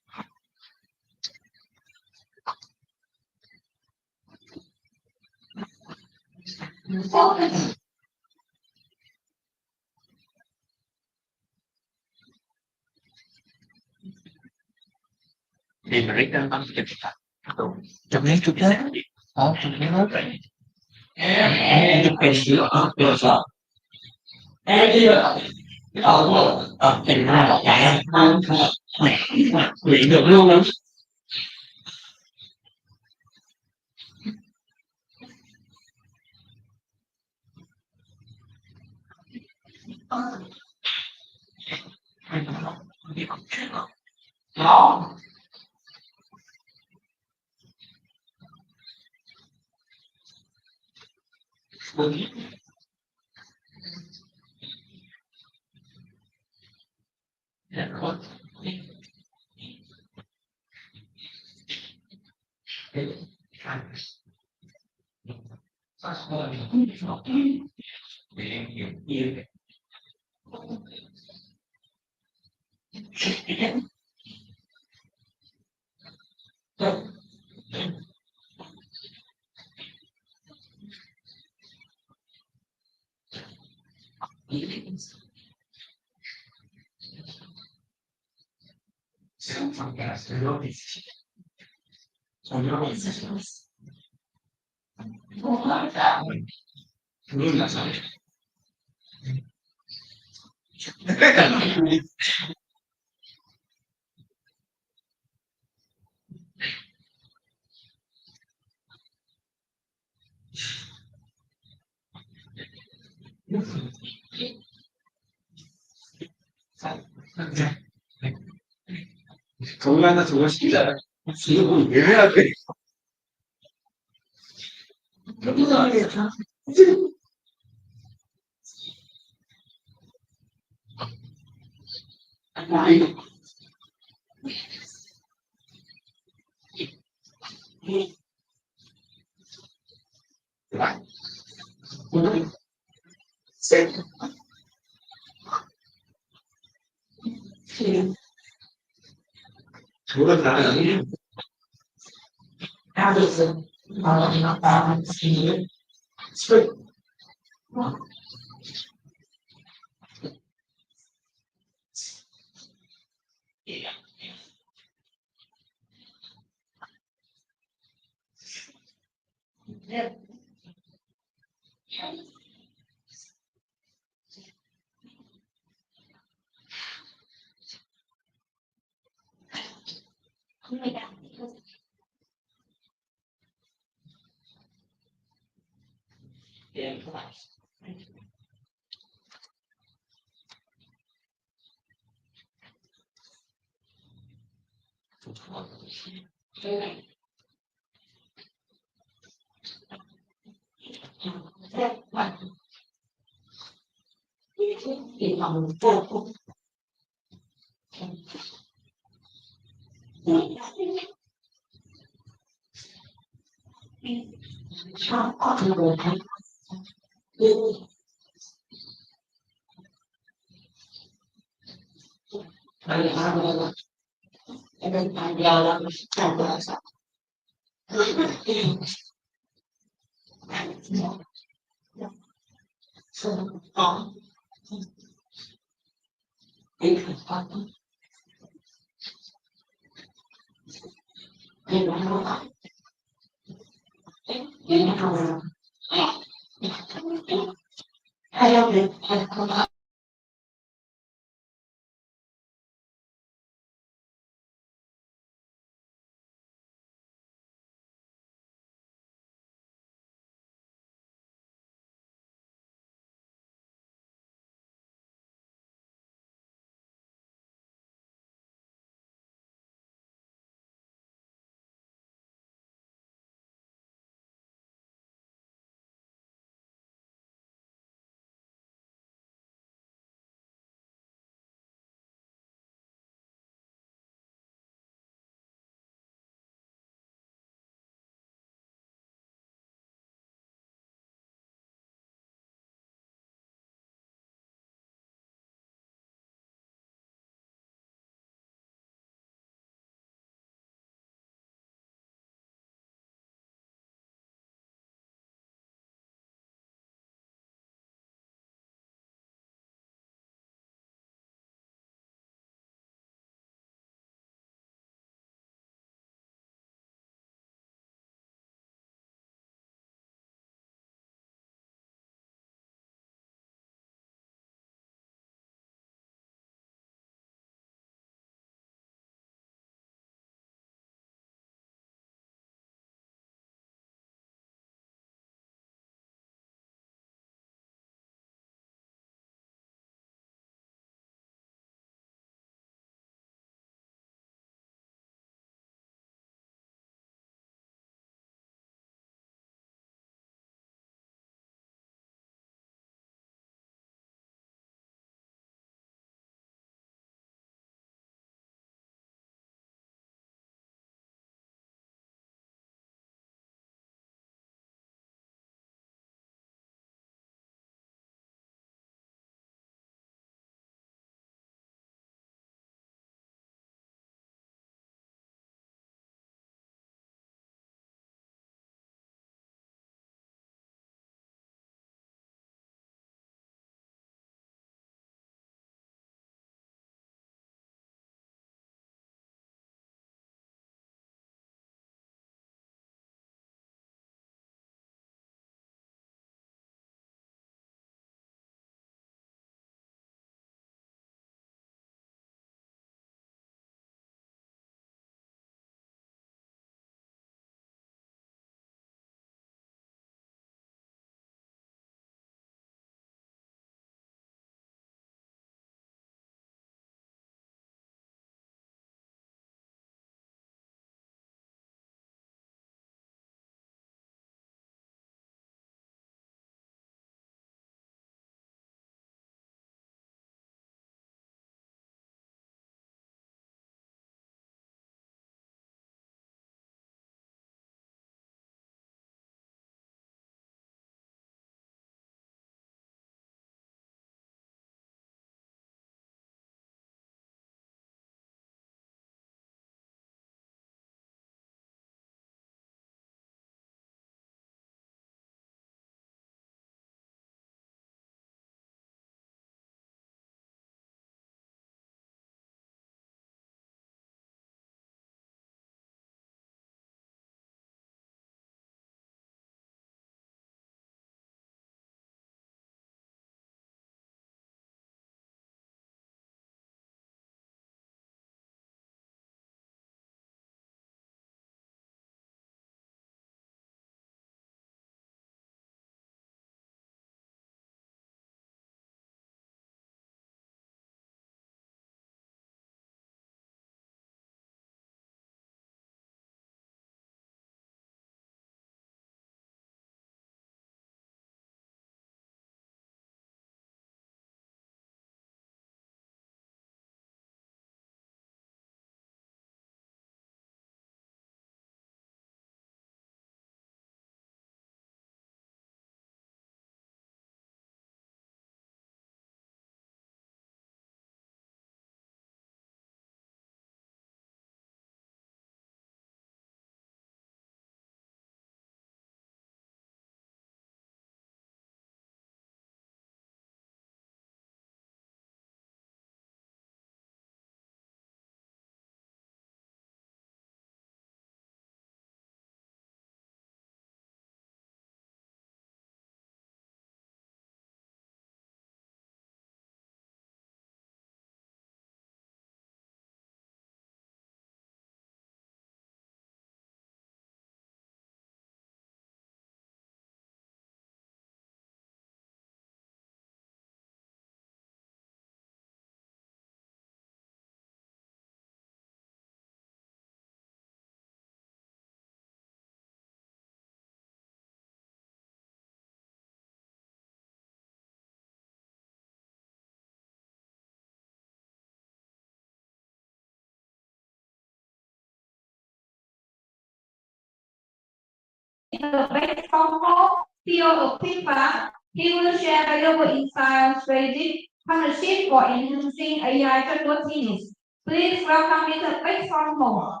the best from home, CEO of ThinkforBL. He will share valuable insights, strategic partnership for enhancing AI trustworthiness. Please welcome Mr. Beck from home.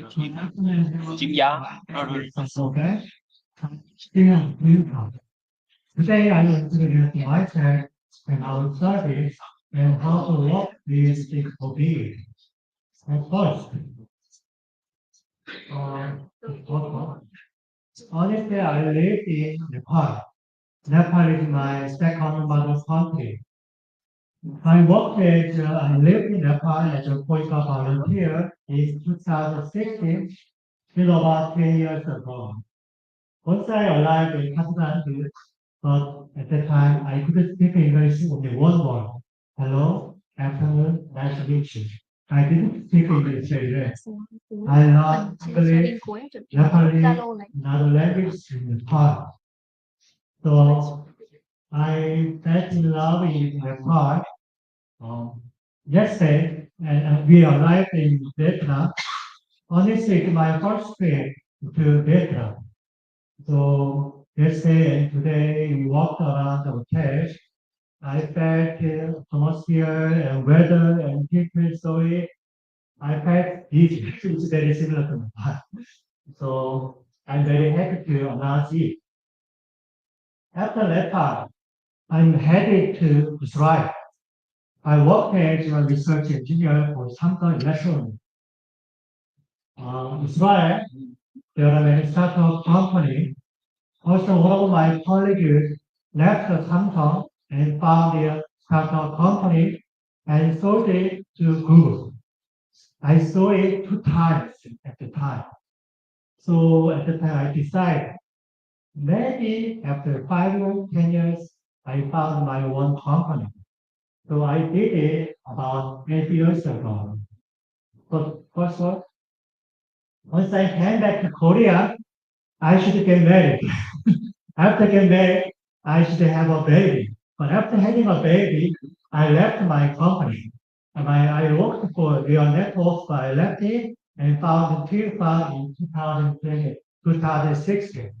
Chim gió. Okay. Today I will introduce myself and our service and how to work with ThinkforBL. At first, honestly, I live in Nepal. Nepal is my second mother country. I worked as I lived in Nepal as a political volunteer in 2016, till about 10 years ago. Once I arrived in Kathmandu, but at that time I couldn't speak English only one word. Hello, afternoon, nice to meet you. I didn't speak English very well. I learned English, Nepali, another language in Nepal. So I fell in love in Nepal. Yesterday, and we arrived in Vietnam. Honestly, it's my first trip to Vietnam. So yesterday and today we walked around the hotel. I felt atmosphere and weather and people story. I felt it's very similar to Nepal. So I'm very happy to announce it. After Nepal, I'm headed to Israel. I worked as a research engineer for Samsung Electronics. Israel, there are many startup companies. Also, one of my colleagues left Samsung and found a startup company and sold it to Google. I saw it 2 times at the time. So at the time I decided maybe after 5 years, 10 years, I found my own company. So I did it about 8 years ago. But first what? Once I came back to Korea, I should get married. After getting married, I should have a baby. But after having a baby, I left my company. And I worked for Real Networks, but I left it and found ThinkforBL in 2016.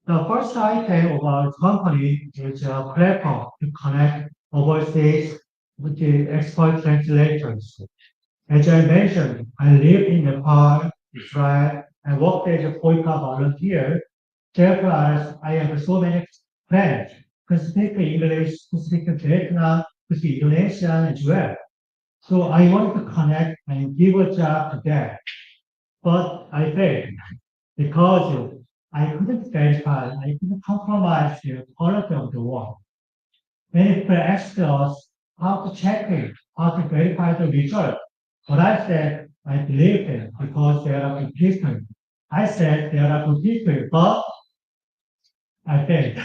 The first item of our company is a platform to connect overseas with the expert translators. As I mentioned, I live in Nepal, Israel, and worked as a political volunteer. Therefore, I have so many friends who speak English, who speak Vietnam, who speak Indonesian as well. So I want to connect and give a job to them. But I failed because I couldn't verify, I couldn't compromise the quality of the work. Many people asked us how to check it, how to verify the result. But I said, I believe it because there are good people. I said there are good people, but I failed.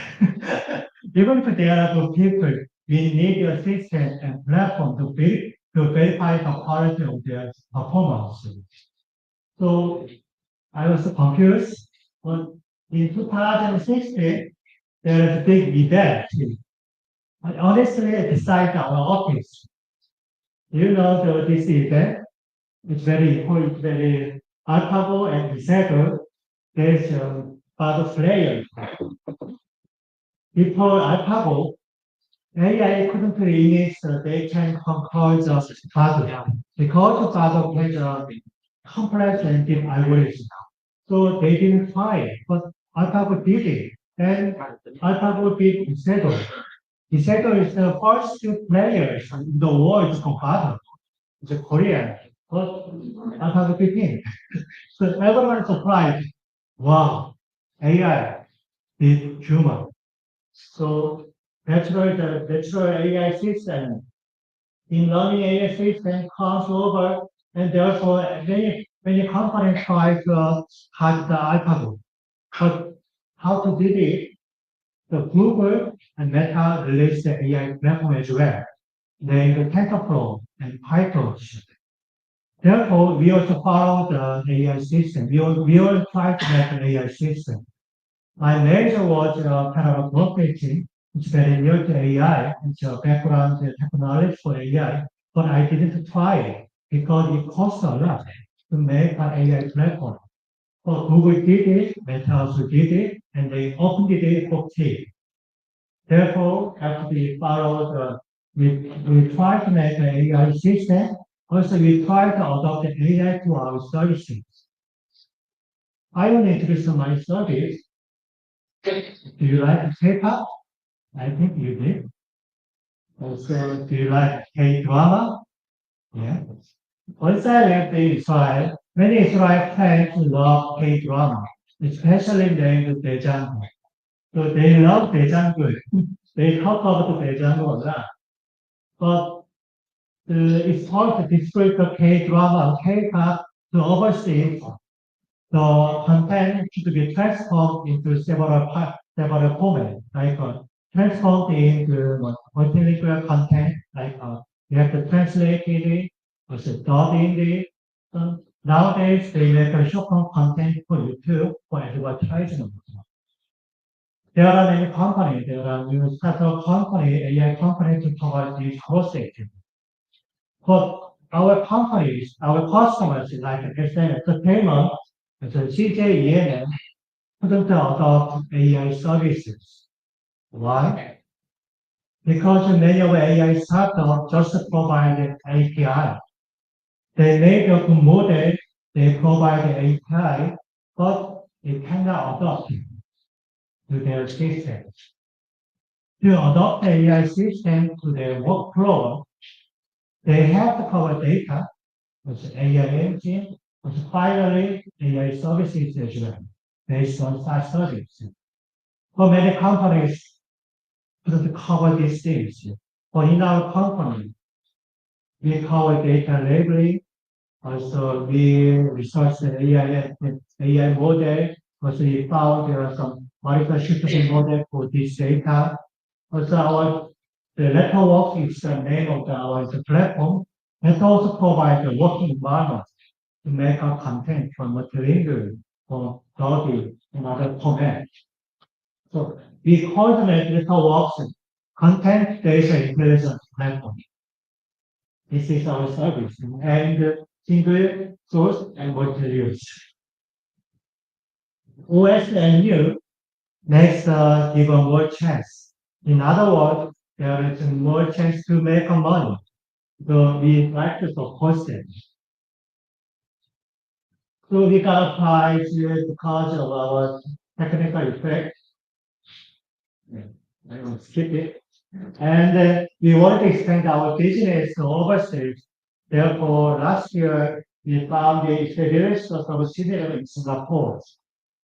Even if there are good people, we need a system and platform to verify the quality of their performance. So I was confused. But in 2016, there was a big event. I honestly decided our office. You know this event? It's very important, very Alphago and Resetter. There's a lot of players. Before Alphago, AI couldn't image the data and compose the battle. Because the battle has a complex and deep algorithm. So they didn't try it, but AlphaGo did it. And AlphaGo beat Iseto. Iseto is the first player in the world to battle. It's a Korean, but AlphaGo beat him. So everyone is surprised. Wow, AI beat human. So natural AI system in learning AI system comes over, and therefore many companies try to hack the AlphaGo. But how to do it? The Google and Meta released the AI platform as well, named TensorFlow and Python. Therefore, we also follow the AI system. We all try to make an AI system. My major was kind of marketing. it's very new to AI, it's a background technology for AI, but I didn't try it because it costs a lot to make an AI platform. But Google did it, Meta also did it, and they opened it for free. Therefore, after we followed, we try to make an AI system. Also, we try to adopt the AI to our services. I will introduce my service. Do you like K-pop? I think you did. Also, do you like K-drama? Yeah. Once I lived in Israel, many Israeli fans love K-drama, especially named Danang. So they love Danang. They talk about Danang a lot. But it's hard to distribute K-drama and K-pop to overseas. The content should be transformed into several formats, like transformed into multilingual content, like you have to translate it, also dub in it. Nowadays, they make a short form content for YouTube for advertising. There are many companies, there are new startup company, AI companies to provide these processes. But our companies, our customers, like SM Entertainment, and the CJ couldn't adopt AI services. Why? Because many of AI startups just provide an API. They make a model, they provide the API, but they cannot adopt it to their systems. To adopt the AI system to their workflow, they have to cover data, with AI engine, but finally AI services as well, based on such services. For many companies, couldn't cover these things. But in our company, we cover data labeling, also we research the AI model, also we found there are some multiple shifting model for this data. Also the Letterworks is the name of our platform. It also provides a working environment to make our content from multilingual or Dolby and other formats. So we coordinate Letterworks content data intelligence platform. This is our service and single source and multi-use. OS and new makes even more chance. In other words, there is more chance to make money. So we like to support them. So we got a prize because of our technical effect. I will skip it. And we want to expand our business to overseas. Therefore, last year, we found the establishment of a subsidiary in Singapore.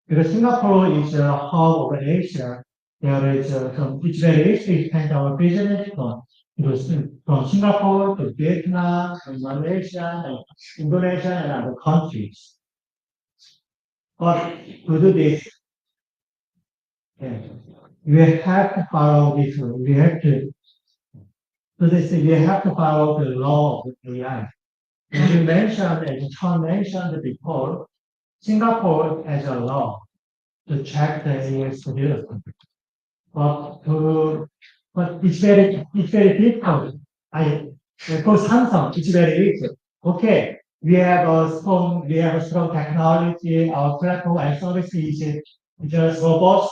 Because Singapore is a hub of Asia, there is it's very easy to expand our business from Singapore to Vietnam, and Malaysia, and Indonesia, and other countries. But to do this, we have to follow this. We have to follow the law of AI. As you mentioned, as Tom mentioned before, Singapore has a law to check the AI stability. But it's very difficult. For Samsung, it's very easy. Okay, we have a strong technology, our platform and service is just robust,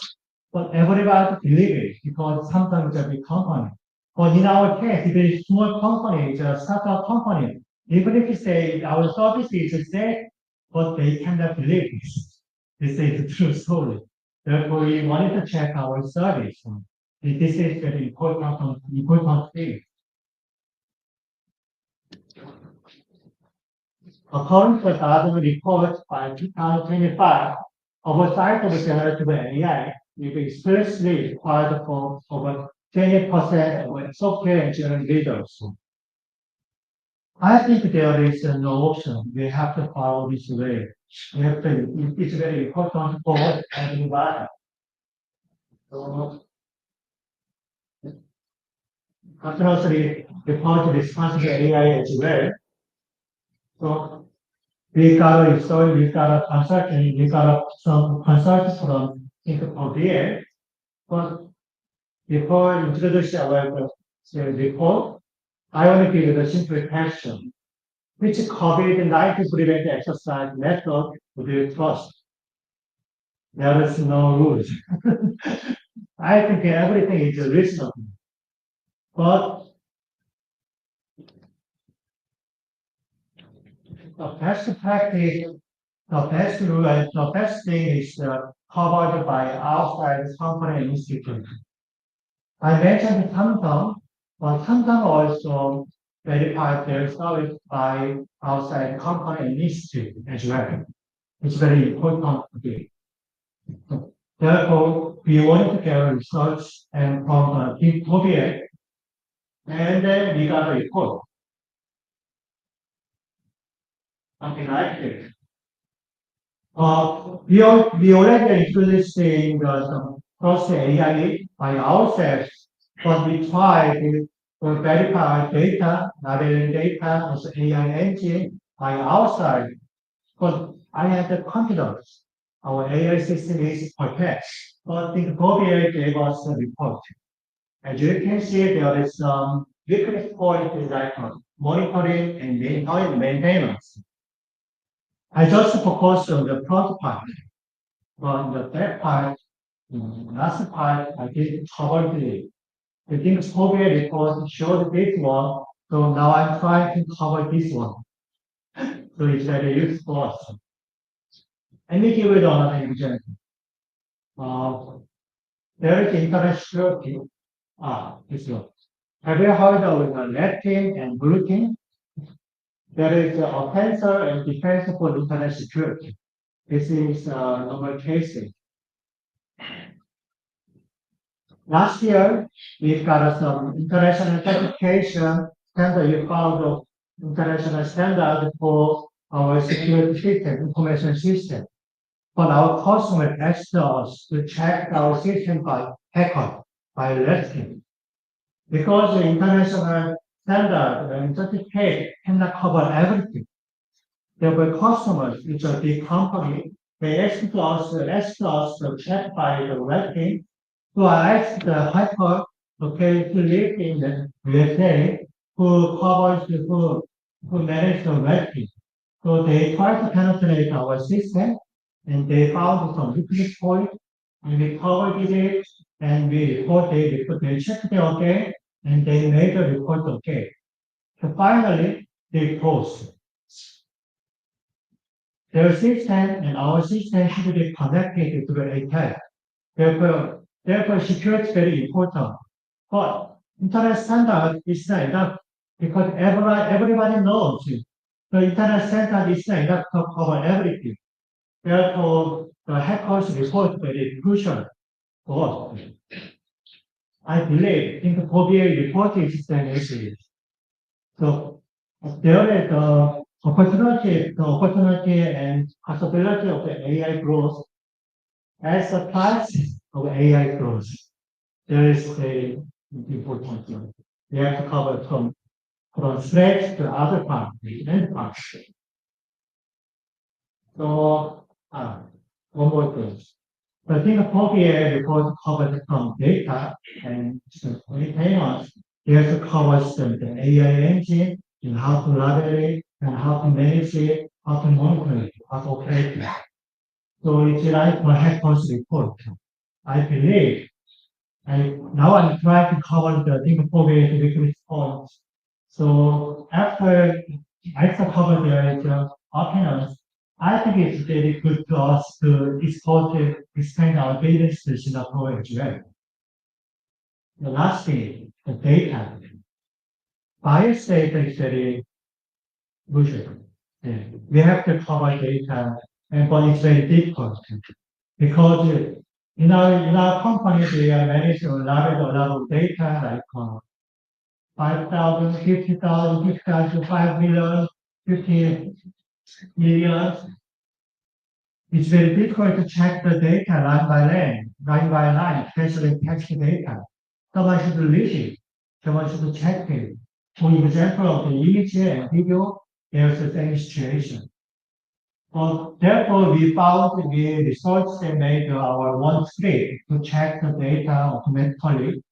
but everybody believe it because sometimes it's a big company. But in our case, if it's a small company, it's a startup company, even if you say our service is safe, but they cannot believe this. This is the true story. Therefore, we wanted to check our service. This is very important thing. According to the Danang report by 2025, oversight of generative AI will be expressly required for over 20% of software engineering leaders. I think there is no option. We have to follow this way. It's very important for everybody. So, continuously report responsible AI as well. So we got a consultant, we got some consultants from ThinkforBL, but before introducing our report, I want to give you the simple question. Which COVID-19 preventive exercise method would you trust? There is no rules. I think everything is reasonable. But the best practice, the best rule, and the best thing is covered by outside company and institute. I mentioned TomTom, but TomTom also verified their service by outside company and institute as well. It's very important thing. Therefore, we wanted to get research and from ThinkforBL, and then we got a report. Something like this. We already introduced some cross AI by ourselves, but we tried to verify data, rather data as AI engine by our side. But I have the confidence our AI system is perfect. But ThinkforBL gave us a report. As you can see, there is some weakness point like monitoring and maintenance. I just focused on the front part, but the back part, last part, I did cover the ThinkforBL report showed this one, so now I'm trying to cover this one. So it's very useful. Let me give you another example. There is internet security. This one. Have you heard of the red team and blue team? There is a offensive and defensive for internet security. This is normal cases. Last year, we got some international certification standard. We found the international standard for our security system, information system. But our customer asked us to check our system by hacker, by red team. Because the international standard and certificate cannot cover everything. Therefore, customers, which are big company, they asked us to check by the red team. So I asked the hacker, okay, to live in the USA, who manage the red team. So they tried to penetrate our system, and they found some weakness point, and we covered it, and we they checked it again, and they made a report okay. So finally, they closed. Their system and our system should be connected to the ATAC. Therefore, security is very important. But internet standard is not enough because everybody knows it. The internet standard is not enough to cover everything. Therefore, the hackers report very crucial for us. I believe ThinkforBL report is the message. So there is the opportunity and possibility of the AI growth as the price of AI growth. There is a important thing. We have to cover from threats to other parts, the end parts. So one more thing. The ThinkforBL report covers some data and maintenance. It also covers the AI engine and how to leverage it and how to manage it, how to monitor it, how to operate it. So it's like a hacker's report. I believe, and now I'm trying to cover the ThinkforBL weekly points. So after I cover the opinions, I think it's very good to us to expand our business to Singapore as well. The last thing, the data. Bias data is very crucial. We have to cover data, but it's very difficult because in our company we are managing a lot of data like 5,000, 50,000, 50,000, 5 million, 50 million. It's very difficult to check the data line by line, especially text data. Someone should read it. Someone should check it. For example, of the image and video, there's the same situation. Therefore, we researched and made our one script to check the data automatically.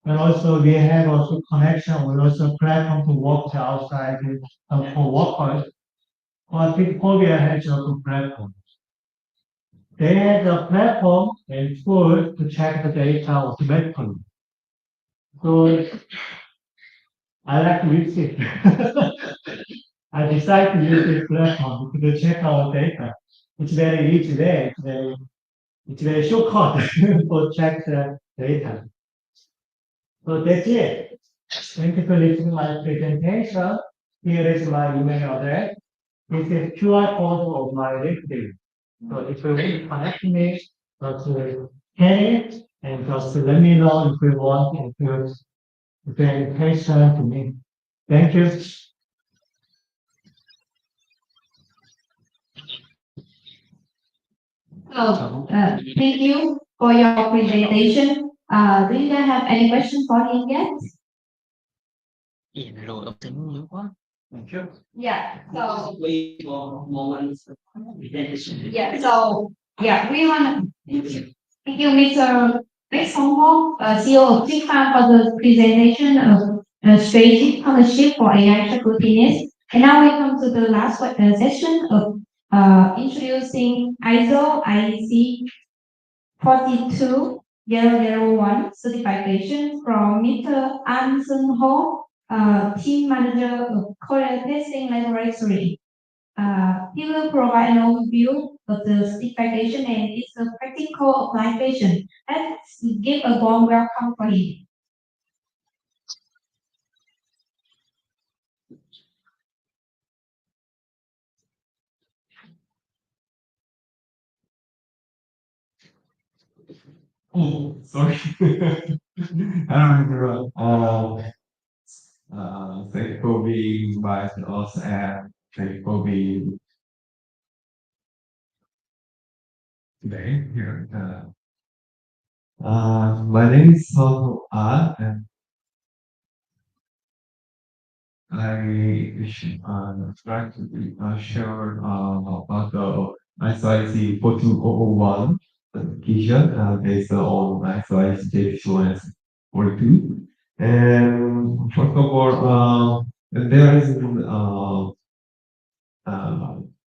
And also we have also connection with also platform to work outside for workers. But ThinkforBL has also platform. They have the platform and tool to check the data automatically. So I like to use it. I decided to use this platform to check our data. It's very easy there. It's very shortcut for check the data. So that's it. Thank you for listening to my presentation. Here is my email address. This is QR code of my LinkedIn. So if you want to connect me, just scan it and just let me know if you want, if you have any question to me. Thank you. So, thank you for your presentation. Do you guys have any question for him yet? Rồi ông tính nhiều quá. Yeah, so, Wait for moments. yeah, so, yeah, we want to thank you, Mr. Rick Songho, CEO of ThinkFarm for the presentation of strategic partnership for AI trustworthiness. And now we come to the last session of introducing ISO IEC 42001 certification from Mr. An Seung Ho, team manager of Korea Testing Laboratory. He will provide an overview of the certification and its practical application. Let's give a warm welcome for him. Oh, sorry. Hello, everyone. Thank you for being invited us and thank you for being today here. My name is Sonu Ah, and I should try to share about the ISIC 42001 certification based on ISIC J242. And first of all, there is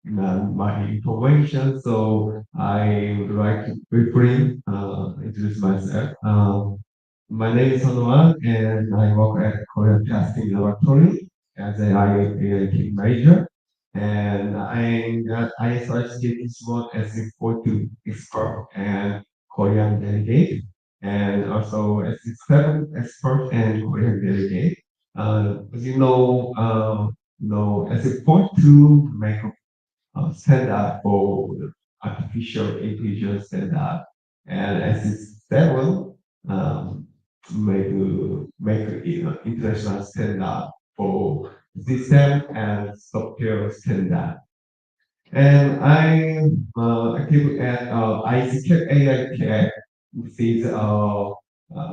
my information, so I would like to briefly introduce myself. My name is Sonoa, and I work at Korean Testing Laboratory as an IAT major. And I'm ISRC this one as a 42 expert and Korean delegate, and also as a 7 expert and Korean delegate. As as a point to make stand up for artificial intelligence stand up, and as a 7, um, make international stand up for system and software stand up. And I'm active at ICCAP AI Tech, which is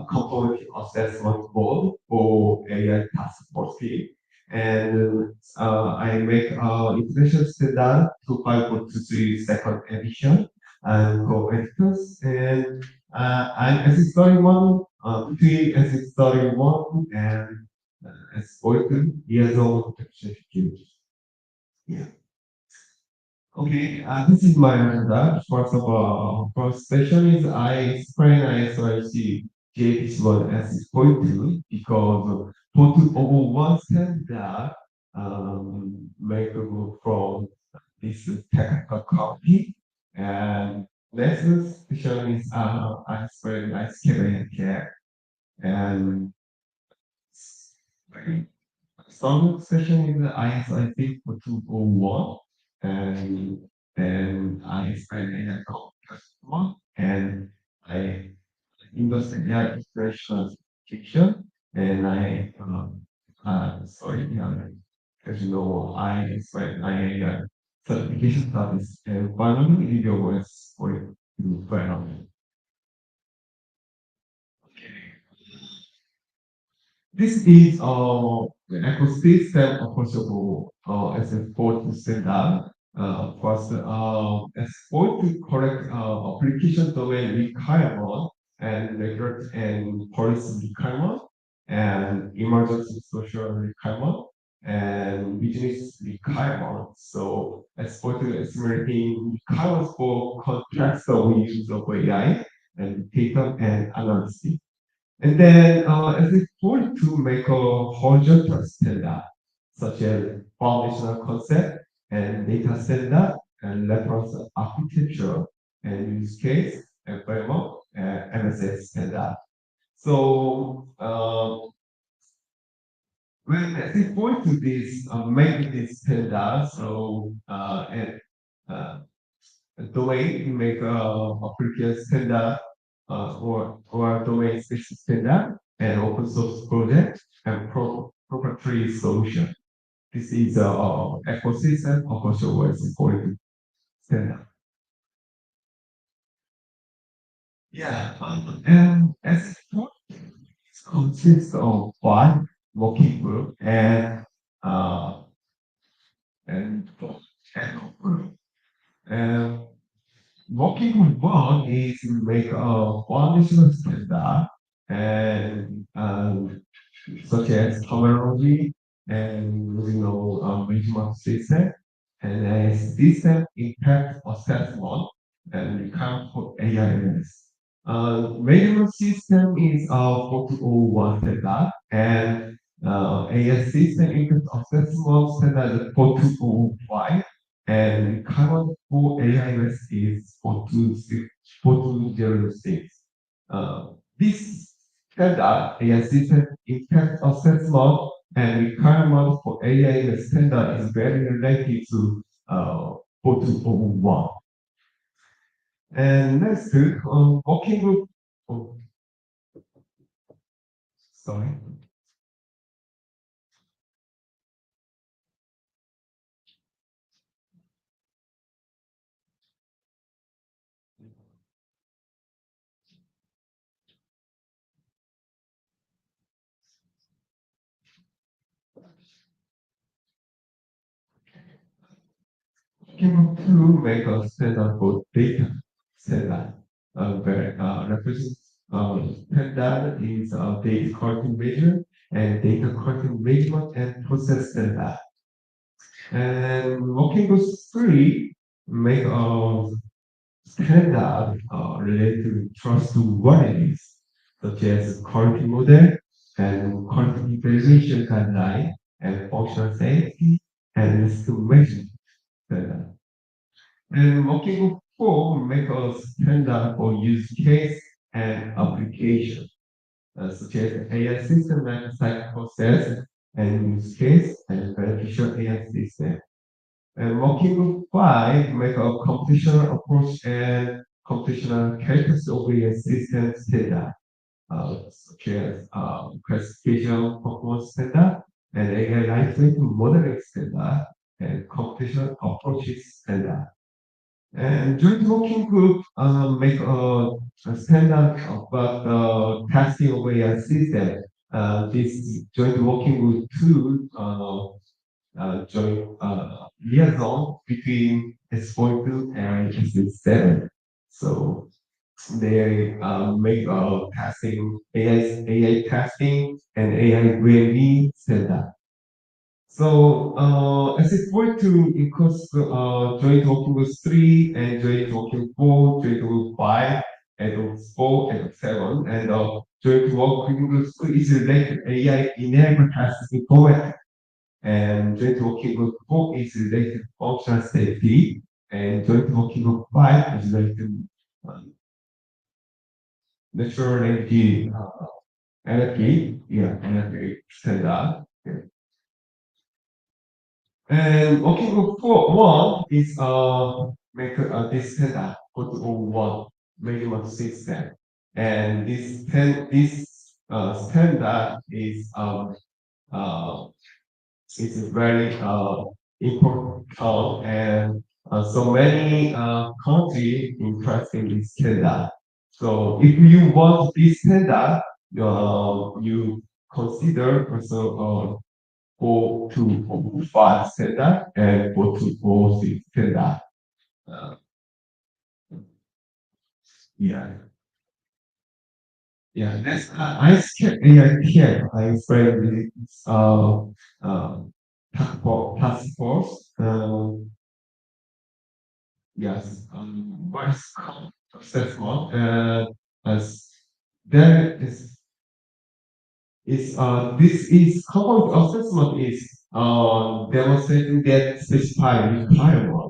component assessment board for AI task force team. And I make international standard 2523 second edition and co-editors. And I'm as study one, between as study one and as 14 years old. Yeah. Okay, this is my agenda. First of all, first session is I explain ISRC JH1 as point two because point two over one standard make a group from this technical copy. And next session is I explain ISKB care and some session is ISIC for 201 and then I explain AI customer and I investigate AI integration fiction and as you know, I explain AI certification service and finally video was for you to find out. This is the ecosystem approachable as a port standard. First, as port to correct application domain requirement and regulatory and policy requirement, and emergency social requirement, and business requirements. So as for the estimating requirements for contextual use of AI and data and analysis. And then as a tool to make a horizontal standard, such as foundational concept and data standard and reference architecture and use case and framework and MSS standard. So when as a point to this, making this standard, so and domain, you make a previous standard or domain specific standard and open source project and proprietary solution. This is a ecosystem of a software supported standard. Yeah, and as a point, it consists of one working group and and working with one is to make a foundational standard and such as terminology and measurement system and a system impact assessment and account for AIMS. Measurement system is 4201 standard and AI system impact assessment standard is 4205 and current for AIMS is 4206. This standard AI system impact assessment and requirement for AI standard is very related to 4201. And next, working group. Oh, sorry. Came to make a standard for data standard. Where represents standard is data quality measure and data quality measurement and process standard. And working with three make a standard related to trustworthiness, such as quality model and quality evaluation guideline and functional safety and risk management standard. And working with four make a standard for use case and application, such as AI system and cycle process and use case and beneficial AI system. And working with five make a computational approach and computational characteristics of AI system standard, such as classification performance standard and AI lightweight modeling standard and computational approaches standard. And joint working group make a standard about testing of AI system. This joint working group tool joint liaison between S42 and S7. So they make testing AI testing and AI VME standard. So as it were to include joint working with 3 and joint working 4, joint working 5, and 4 and 7, and joint working with 3 is related to AI enabled testing format, and joint working with 4 is related to functional safety, and joint working with 5 is related to natural energy standard. Okay. And working group 1 is make this standard 4201 measurement system, and this standard is very important and so many countries interested in this standard. So if you want this standard, you consider also 4205 standard and 4206 standard. Yeah. Yeah, next, I skip AI care. I spread with task force. Yes, voice assessment. As there is this is corporate assessment is demonstrating that specified requirement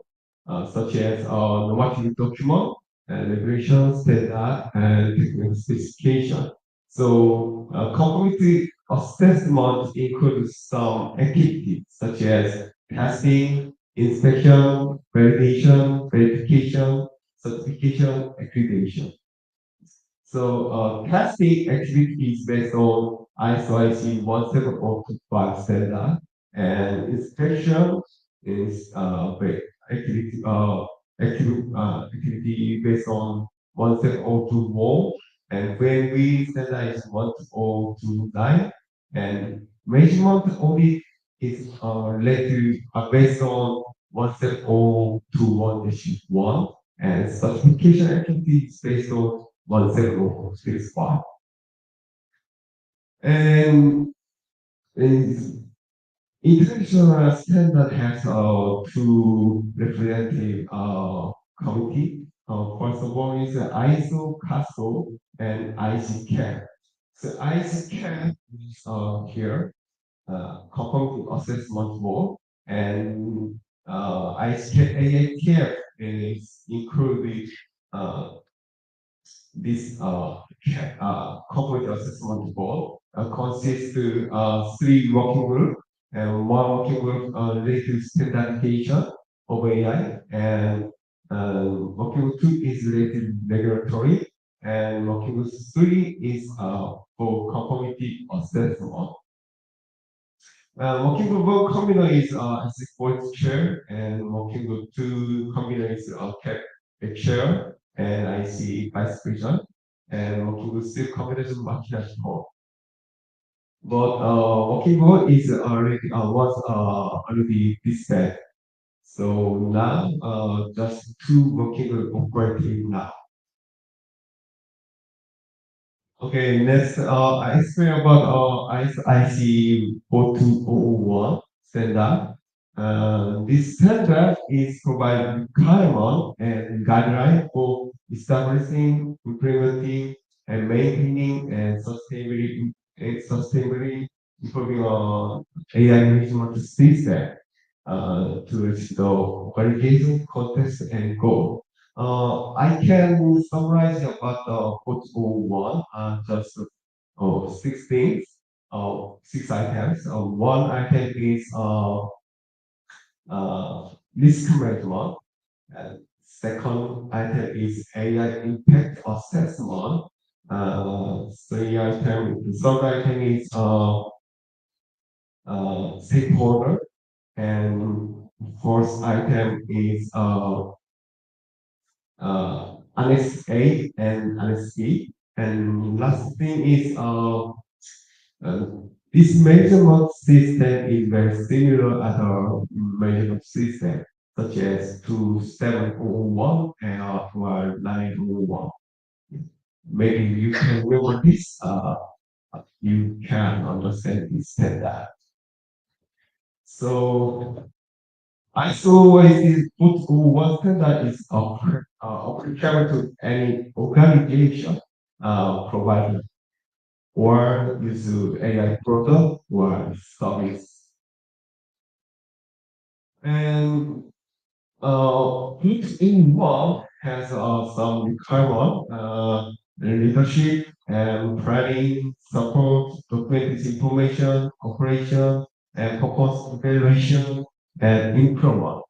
such as normative document and regulations, standard, and technical specification. So conformity assessment includes some activities such as testing, inspection, validation, verification, certification, accreditation. So testing activities based on ISO IC 17025 standard, and inspection is activity based on 17021, and when we standard is 17029, and measurement audit is related based on 17021-1, and certification activity is based on 17065. And is international standard has two representative committee. First of all is ISO, CASO, and ICCAP. So ICCAP is here, conformity assessment board, and ICCAP is included this corporate assessment board consists of three working groups, and one working group related to standardization of AI, and working group 2 is related to regulatory, and working group 3 is for conformity assessment. Working group 1 convener is as vice chair, and working group 2 convener is chair, and I see vice president, and working group 3 convener is Makina support. But working group is already was already dispatched. So now just two working group operating now. Okay, next I explain about IC 42001 standard. This standard is providing requirement and guideline for establishing, implementing, and maintaining and sustainably improving AI management system to reach the validation, context, and goal. I can summarize about the portfolio one, just six things, six items. One item is risk management. Second item is AI impact assessment. Third item is stakeholder, and fourth item is Annex A and Annex B. And last thing is this measurement system is very similar as a measurement system, such as 2701 and 901. Maybe you can remember this, you can understand this standard. So ISO is put one standard is applicable to any organization provider or use AI product or service. And each in one has some requirement, leadership and planning, support, document information, operation, and purpose evaluation and improvement.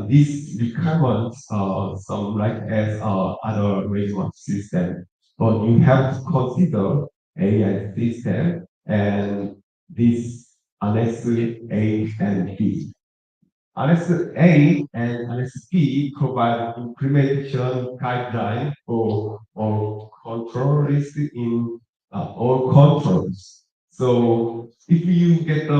These requirements some like as other management system, but you have to consider AI system and this honestly A and B. Annex A and Annex B provide implementation guidelines for all control list in all controls. So if you get the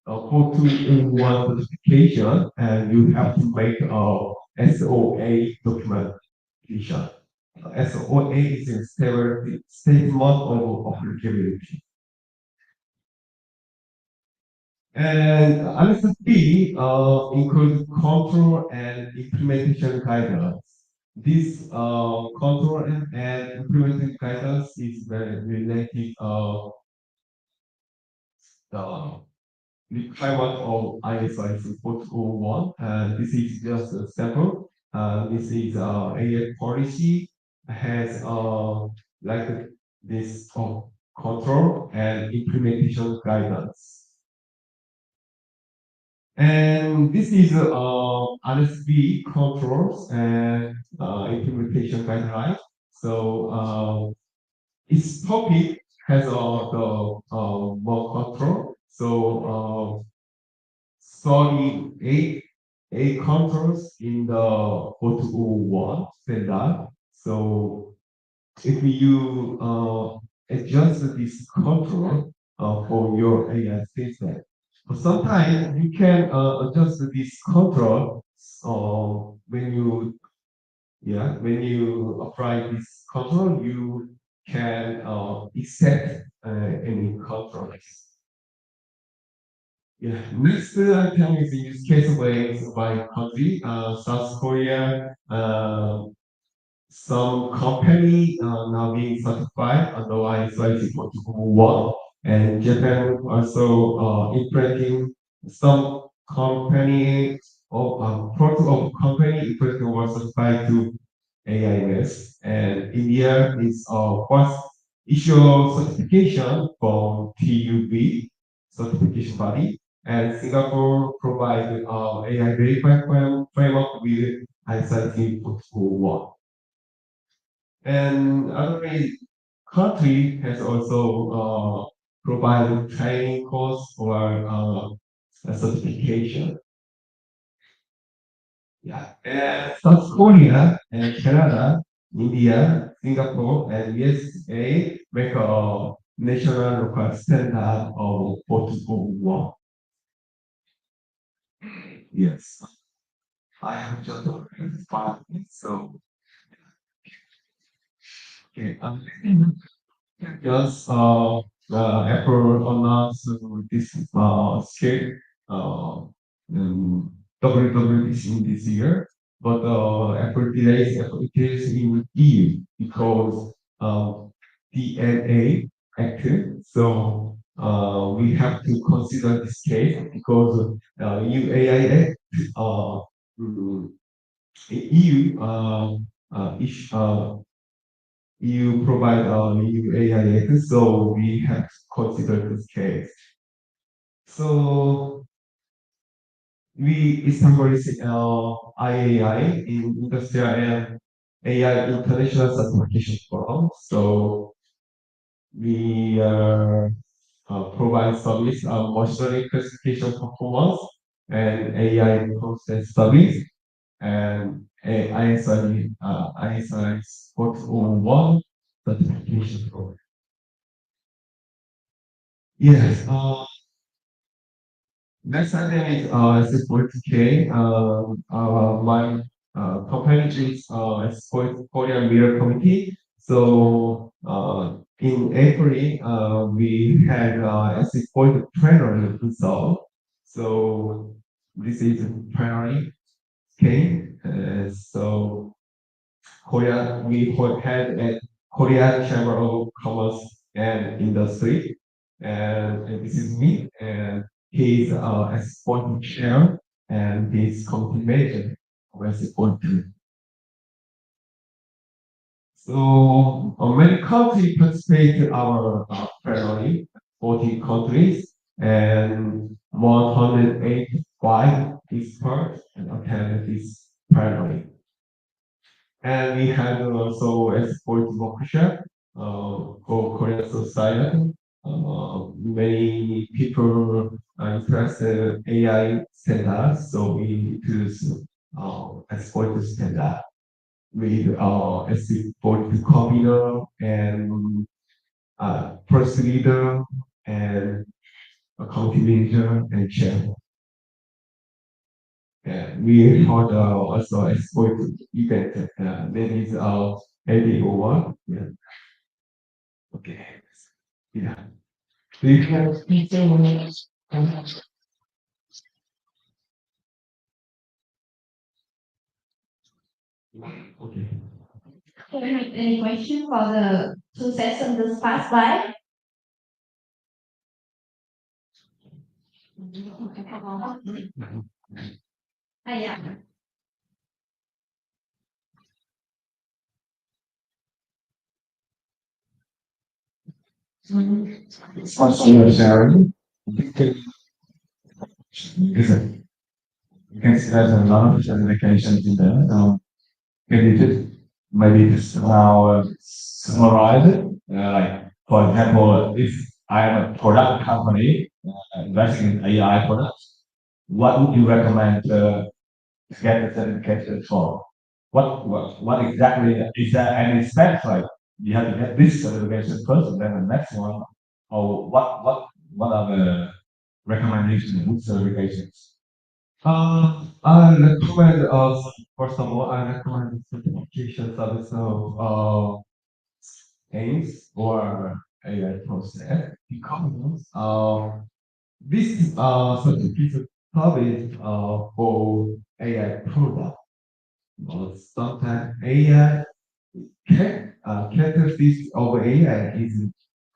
4281 certification, and you have to make a SOA documentation. SOA is a statement of applicability. And analysis B includes control and implementation guidance. This control and implementation guidance is very related the requirement of ISO 401. This is just a sample. This is AI policy has like this control and implementation guidance. And this is RSB controls and implementation guidelines. So its topic has the work control. So 38 controls in the 401 standard. So if you adjust this control for your AI system, sometimes you can adjust this control when you apply this control, you can accept any controls. Yeah, next item is use case ways by country. South Korea, some company now being certified under ISO 401, and Japan also implementing some company of company implementing was certified to AIS, and India is first issue certification from TUB certification body, and Singapore provide AI verified framework with ISO 401. And other country has also provided training course or a certification. Yeah, and South Korea and Canada, India, Singapore, and USA make a national local standard of 401. Yes, I have just 5 minutes, so okay. Just Apple announced this scale WWDC in this year, but Apple delays application in EU because DNA active. So we have to consider this case because EU AI Act EU you provide new AI Act, so we have to consider this case. So we established IAI in Industrial and AI International Certification Forum. So we provide service machine learning classification performance and AI process service and ISI 401 certification program. Yes. Next item is S40K. My company is Korean Mirror Committee. So in April, we had S40 plenary installed. So this is plenary came. So Korea, we had a Korea Chamber of Commerce and Industry, and this is me, and he's a sporting chair, and he's committee manager of sporting. So many countries participate in our plenary, 40 countries, and 185 experts attend this plenary. And we had also a sports workshop for Korean society. Many people are interested in AI standards, so we use a sports standard with a sports computer and first leader and accounting manager and chair. And we had also a sport event. That is 80 over. Yeah. Okay. Yeah. Do you have okay. Do you have any question for the two sessions that passed by? Yeah. Sharing. You can see there's a lot of applications in there. So can you just maybe just now summarize it? Like for example, if I am a product company investing in AI products, what would you recommend to get the certification for? What exactly is there any steps like you have to get this certification first and then the next one? Or what are the recommendations with certifications? I recommend first of all I recommend certification service of ACE or AI process because this certificate service for AI product. But sometimes AI characteristics of AI is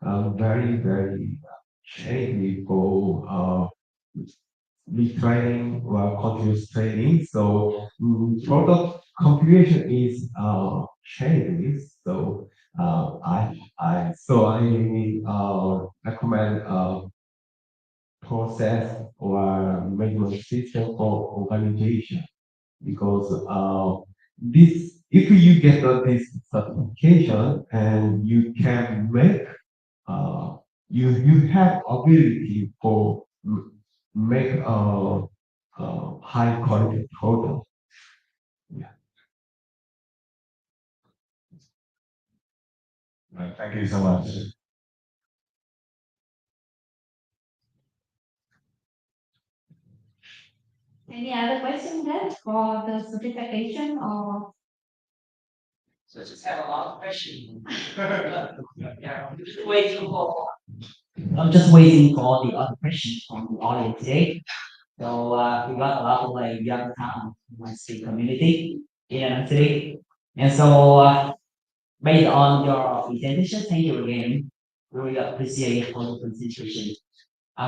very shady for retraining or continuous training. So product configuration is shady. So I recommend process or management system for organization because this if you get this certification and you can make you have ability for make a high quality product. Yeah. Right, thank you so much. Any other question then for the certification or? So I just have a lot of questions. Yeah, I'm just waiting for. I'm just waiting for the other questions from the audience today. So we got a lot of like young talent in my state community in today, and so based on your presentation, thank you again. Really appreciate for the presentation.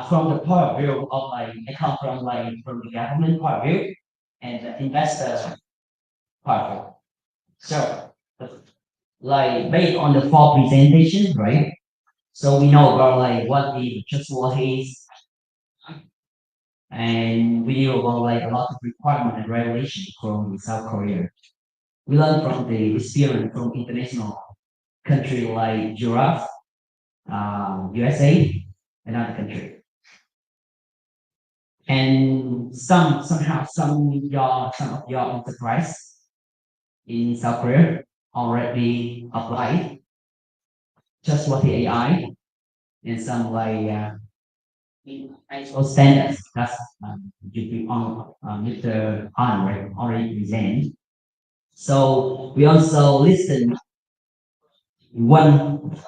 From the point of view of like I come from the government point of view and the investor point of view. So like based on the four presentations, right? So we know about like what the trustworthy is, and we knew about like a lot of requirement and regulation from South Korea. We learned from the experience from international country like Europe, USA, and other country. And somehow some of your enterprise in South Korea already applied just what the AI and some like ISO standards that's you on Mr. Han right already present. So we also listen one.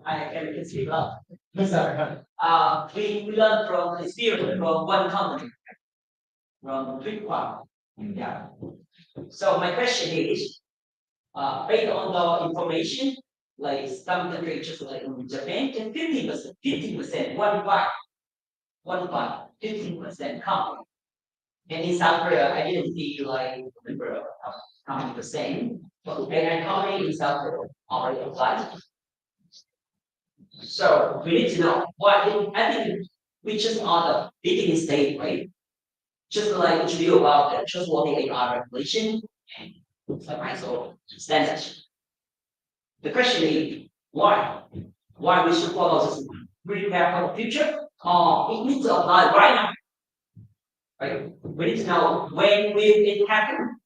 I can speak up. We learn from experience from one company from ThinkforBL. Yeah. So my question is, based on the information, like some countries just like in Japan, can 15%, one part, 15% come. And in South Korea, I didn't see like the number of how many percent, but AI company in South Korea already applied. So we need to know what I think we just are the beginning stage, right? Just like what you do about the trustworthy AI regulation and ISO standards. The question is why? Why we should follow this prepare for the future? It needs to apply right now. Right? We need to know when will it happen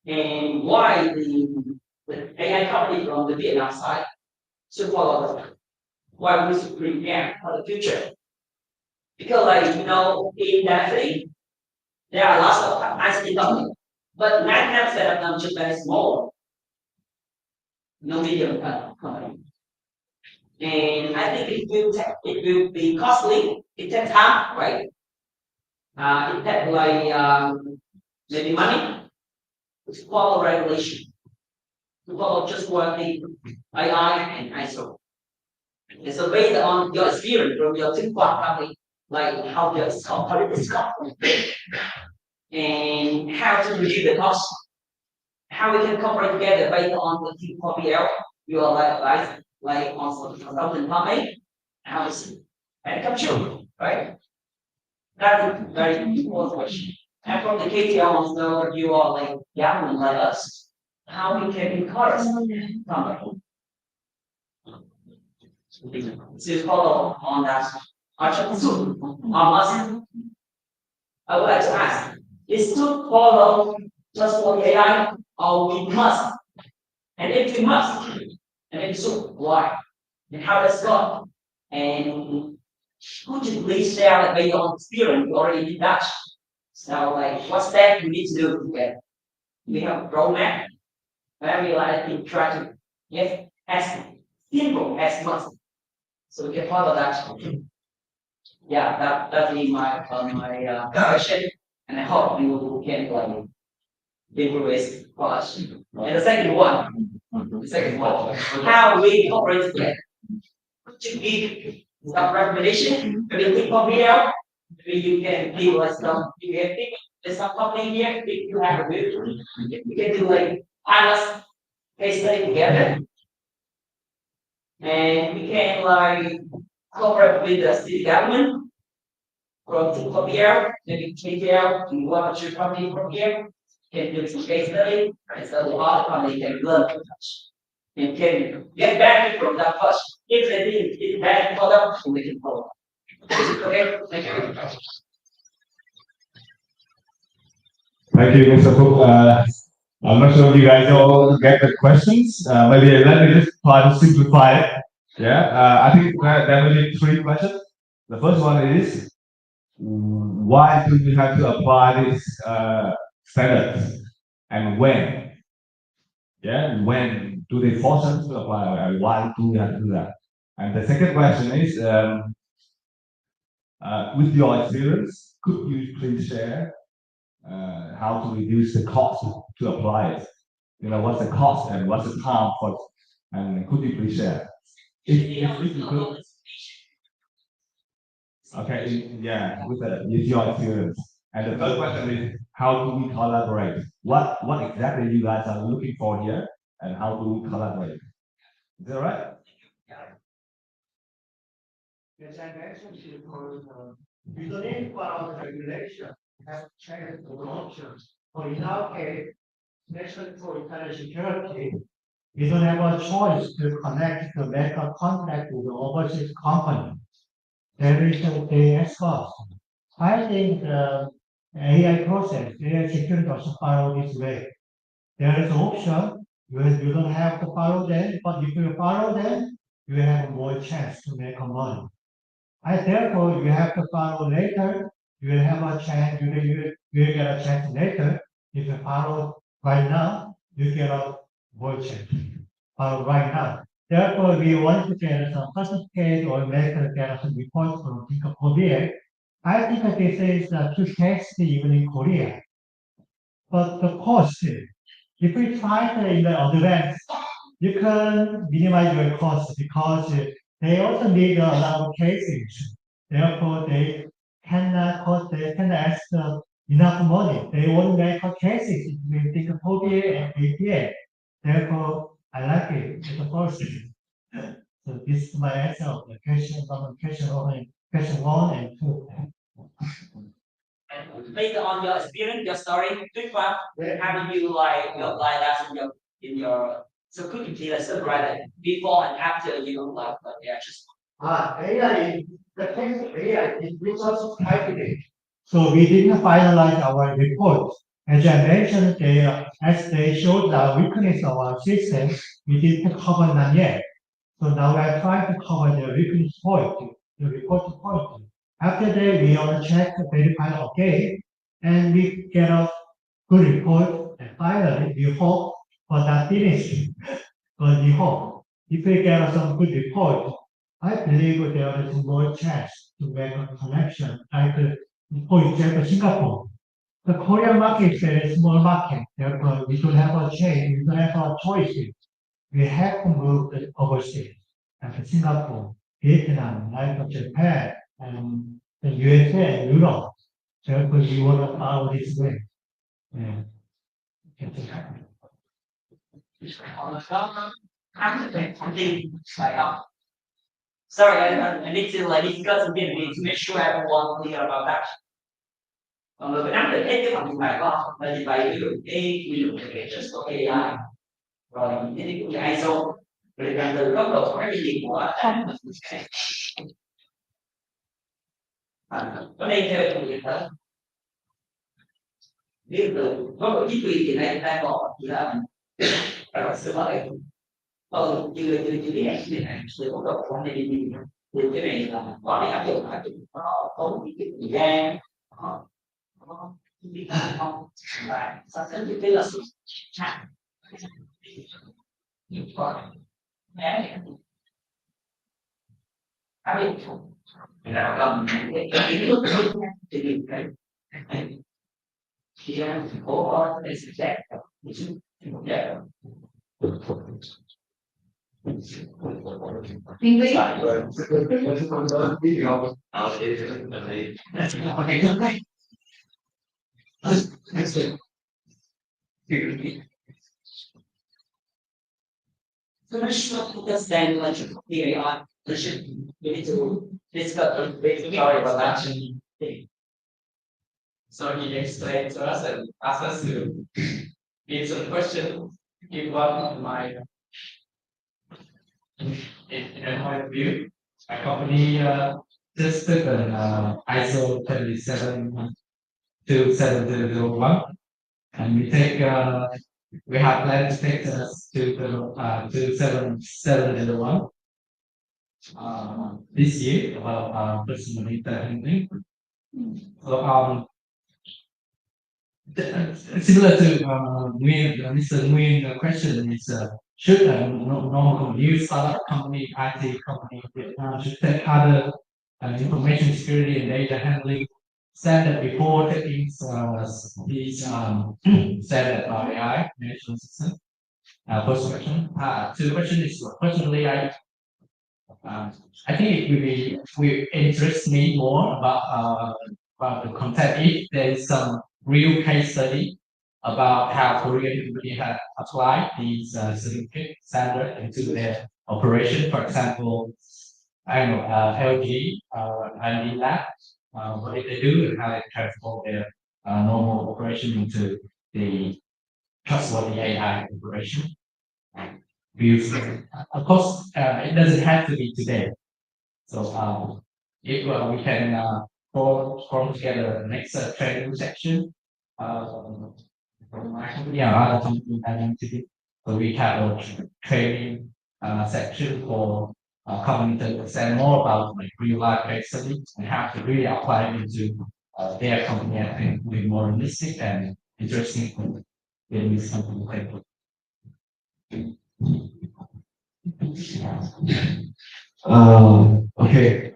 and why the AI company from the Vietnam side should follow this. Why we should prepare for the future. Because like in that thing, there are lots of ICT companies, but 99% of them just very small. no medium company. And I think it will be costly. It takes time, right? It takes maybe money to follow regulation, to follow trustworthy AI and ISO. And so based on your experience from your ThinkforBL company, like how your company is and how to reduce the cost, how we can cooperate together based on the ThinkforBL, you are like on consultant company, how is it? And come true, right? That's a very important question. And from the KTL wants to know if you are like government like us, how we can encourage company. To follow on that, I would like to ask, is to follow just for the AI or we must? And if we must, and if so, why? And how does it go? And could you please share like based on experience you already did that? So like what step you need to do to get? We have a roadmap where we like to try to get as simple as possible. So we can follow that. Yeah, that is my question, and I hope you can like influence for us. And the second one, how we cooperate together. To give some recommendation, maybe ThinkforBL, maybe you can give us some. You can think there's some company here. If you have a bit, we can do like pilot case study together, and we can like cooperate with the city government from ThinkforBL, maybe KTL, and one or two company from here can do some case study, and so the other company can learn from us and can get benefit from that first. If they think it's bad for them, we can follow. Okay, thank you. Thank you, Mr. Cook. I'm not sure if you guys all get the questions. Maybe let me just try to simplify it. Yeah, I think there will be three questions. The first one is, why do we have to apply these standards, and when? Yeah, when do they force us to apply, and why do we have to do that? And the second question is, with your experience, could you please share how to reduce the cost to apply it? You know, what's the cost and what's the time for it? And could you please share? If you could. Okay, yeah, with your experience. And the third question is, how do we collaborate? What exactly you guys are looking for here, and how do we collaborate? Is that right? Yes, I mentioned because we don't need to follow the regulation, we have to check the options. For in our case, especially for Internet security, we don't have a choice to connect the backup contract with the overseas company. There is a expert. I think the AI process, AI security also follow this way. There is an option where you don't have to follow them, but if you follow them, you have more chance to make money. Therefore, you have to follow later. You will have a chance. You will get a chance later. If you follow right now, you get a more chance. Follow right now. Therefore, we want to get some certificate or get some report from ThinkforBL. I think that this is too tasty even in Korea. But the cost, if we try to in the advance, you can minimize your cost because they also need a lot of cases. Therefore, they cannot ask enough money. They won't make a cases with ThinkforBL and VPN. Therefore, I like it. It's the first. So this is my answer of the question one and two. And based on your experience, your story, how do you apply that in your so could you please summarize it before and after you like the action? AI, the text of AI is resource calculated. So we didn't finalize our report. As I mentioned, as they showed the weakness of our system, we didn't cover them yet. So now we are trying to cover the weakness point, the report point. After that, we want to check the verify again, and we get a good report. And finally, we hope for that finish. but we hope if we get some good report, I believe there is more chance to make a connection. Like, for example, Singapore. The Korean market is a small market, therefore we don't have a change, we don't have a choice. We have to move overseas, like Singapore, Vietnam, like Japan, and the USA and Europe. Therefore, we want to follow this way. Yeah. Sorry, I need to like discuss a bit to make sure everyone clear about that. Còn người Việt Nam thì hết cái phần trình bày của họ, là trình bày ví dụ về just của AI, rồi những cái của ISO, rồi từ góc độ của cái gì của ở đây theo tôi nghĩ là ví dụ từ góc độ chính quyền thì này đang có thì là sự mới chưa biết thì này từ góc độ của này thì cái này là có thể áp dụng nó tốn những cái thời gian nó đi không và sau đó thì cái là sự hạn còn né áp dụng là cần cái kiến thức thì cái thì cố có để sự xét thì cũng đẹp So let's just then like the AI we need to discuss a bit sorry about that. So he explained to us and asked us to give some questions, give one my in a point of view. My company just took an ISO 27001 and we have plans to take us to the 27701 this year about personal data handling. So similar to Mr. Nguyen question is should a normal new startup company, IT company should take other information security and data handling standard before taking these standard AI management system? First question. Two question is personally I think it will interest me more about the content if there is some real case study about how Korean company have applied these certificate standard into their operation. For example, I don't know LG, ID Lab, what did they do and how they transform their normal operation into the trustworthy AI operation. Because, of course, it doesn't have to be today. So if we can form together the next training section from my company or other company Danang TV. So we have a training section for company to understand more about like real life case study and how to really apply it into their company. I think will be more realistic and interesting in this company. Okay.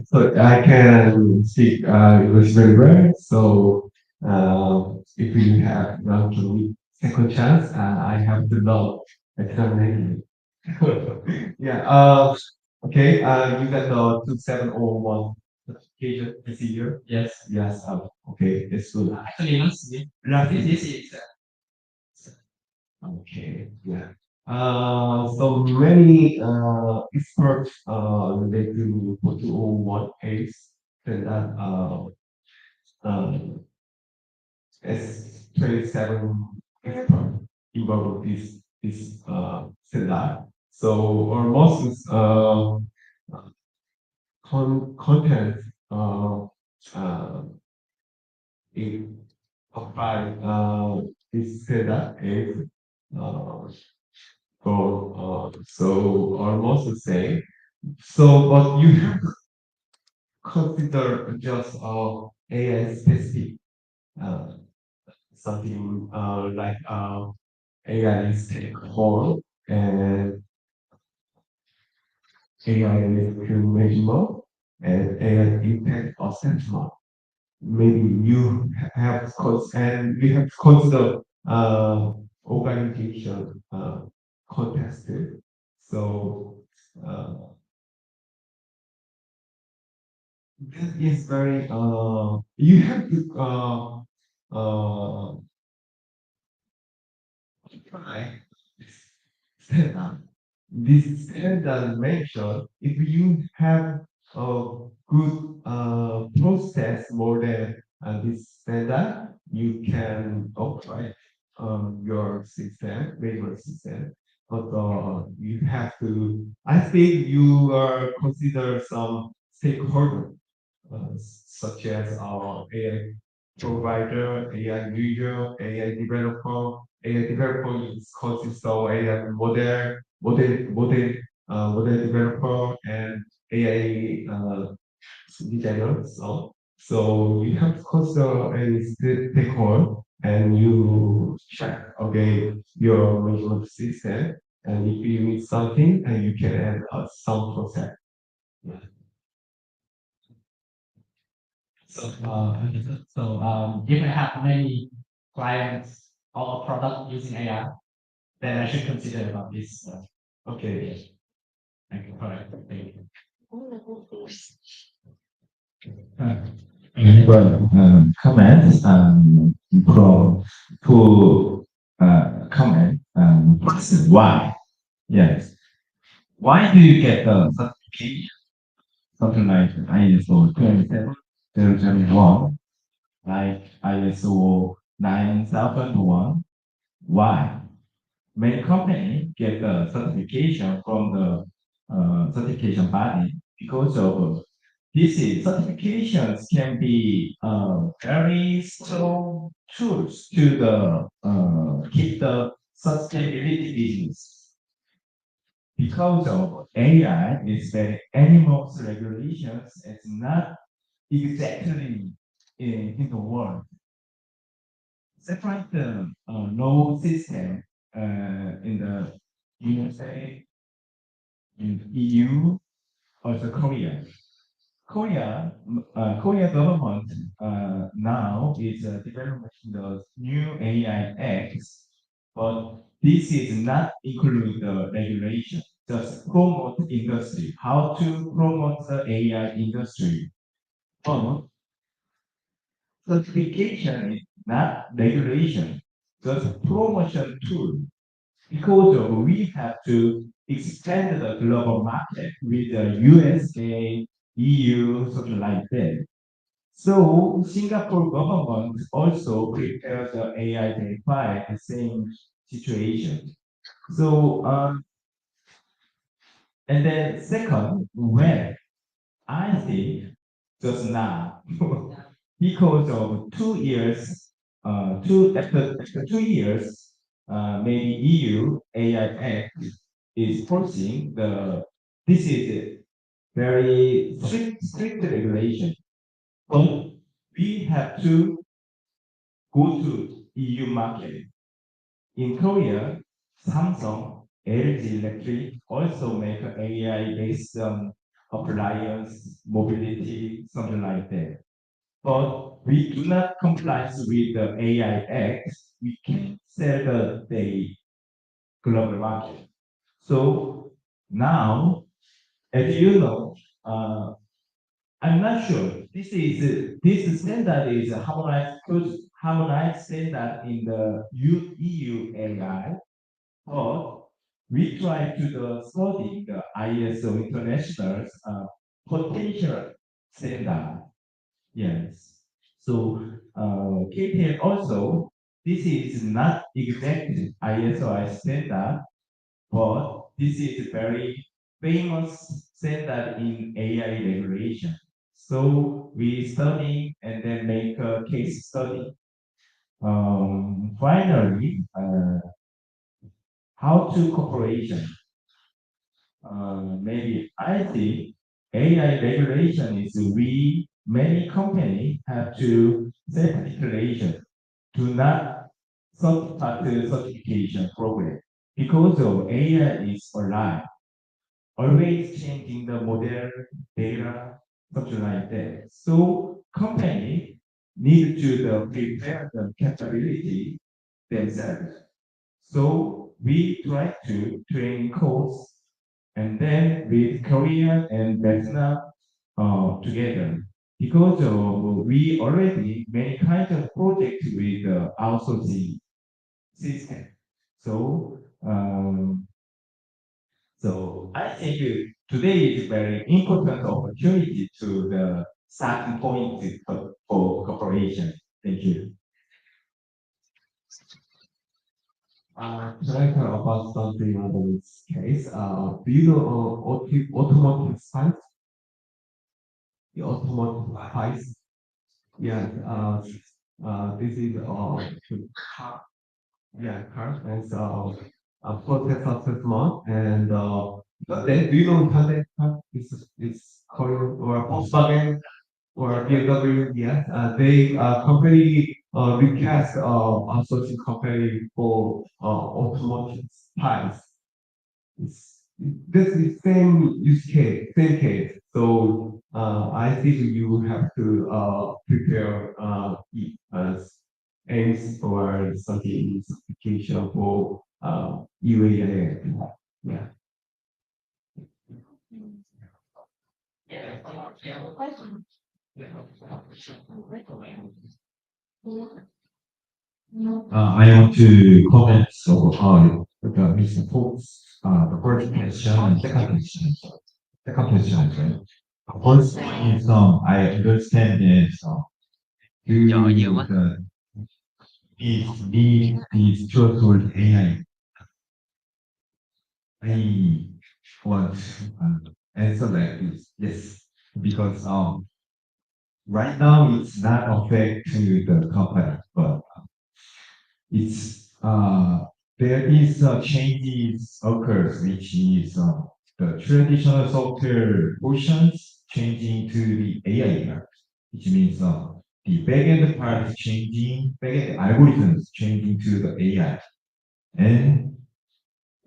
So I can speak English very well. So if you have one second chance, I have to know examination. Yeah. Okay. You got the 2701 application this year. Yes. Yes. Okay. It's good. Actually, this is Okay. Yeah. So many experts related to 4201 case said that S27 expert involved this said that. So almost content it apply this said that is so almost the same. So, but you have to consider just AI specific something like AI stakeholder and AI discrimination and AI impact assessment. Maybe you have and we have considered organization contested. So this is very you have to try standard. This standard mention if you have a good process more than this standard, you can operate your system, regular system. But you have to. I think you are consider some stakeholder such as our AI provider, AI user, AI developer. AI developer is consists of AI model developer and AI designer. So you have to consider a stakeholder and you check again your management system. And if you need something, and you can add some process. If I have many clients or product using AI, then I should consider about this. Okay. Thank you. All right. Thank you. Comments from to comment question why? Yes. Why do you get the certificate? Something like ISO 27001, like ISO 9001. Why? Many companies get the certification from the certification body because of this is certifications can be very strong tools to the keep the sustainability business. Because of AI is that animals regulations is not exactly in the world. Separate the law system in the USA, in EU, also Korea. Korea government now is developing the new AI Act, but this is not include the regulation, just promote industry, how to promote the AI industry. But certification is not regulation, just promotion tool. Because we have to expand the global market with the USA, EU, something like that. So Singapore government also prepared the AI verify the same situation. So and then second, when I think just now because of 2 years, after 2 years, maybe EU AI Act is forcing the this is very strict regulation. But we have to go to EU market. In Korea, Samsung, LG Electric also make AI based on appliance, mobility, something like that. But we do not comply with the AI Act. We can sell the global market. So now, as you know, I'm not sure. This standard is a harmonized standard in the EU AI, but we try to study the ISO international potential standard. Yes. So KPL also, this is not exact ISO standard, but this is very famous standard in AI regulation. So we study and then make a case study. Finally, how to cooperation. Maybe I think AI regulation is we many companies have to set regulation to not third party certification program. because of AI is alive, always changing the model, data, something like that. So company need to prepare the capability themselves. So we try to train codes and then with Korea and Vietnam together. Because we already many kinds of projects with outsourcing system. So I think today is very important opportunity to the starting point for corporation. Thank you. Can I talk about something on this case? Do you know automotive science? The automotive price. Yeah, this is car. Yeah, car and process assessment and but then do you know Hyundai car? It's Korean or Volkswagen or BMW? Yeah, they company request outsourcing company for automotive parts. This is same use case, same case. So I think you have to prepare aims or something certification for UAA. Yeah. I want to comment Mr. Fox, the first question and second question. Second question, right? First one is I understand that is trustworthy AI. I want answer like this. Yes, because right now it's not affect to the company, but it's there is a changes occurs, which is the traditional software portions changing to the AI part, which means the backend part is changing, backend algorithms changing to the AI. And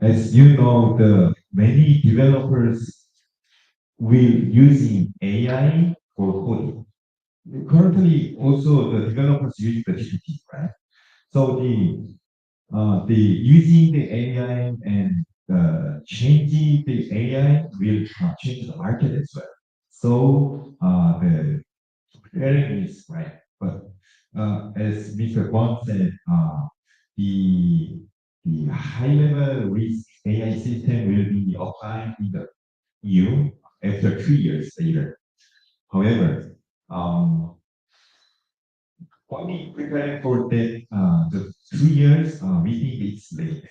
as you know, the many developers will using AI for coding. Currently, also the developers use the GPT, right? So the using the AI and changing the AI will change the market as well. So the preparing is right, but as Mr. Kwon said, the the high level risk AI system will be applied in the EU after 2 years later. However, only preparing for that the 2 years, we think it's late.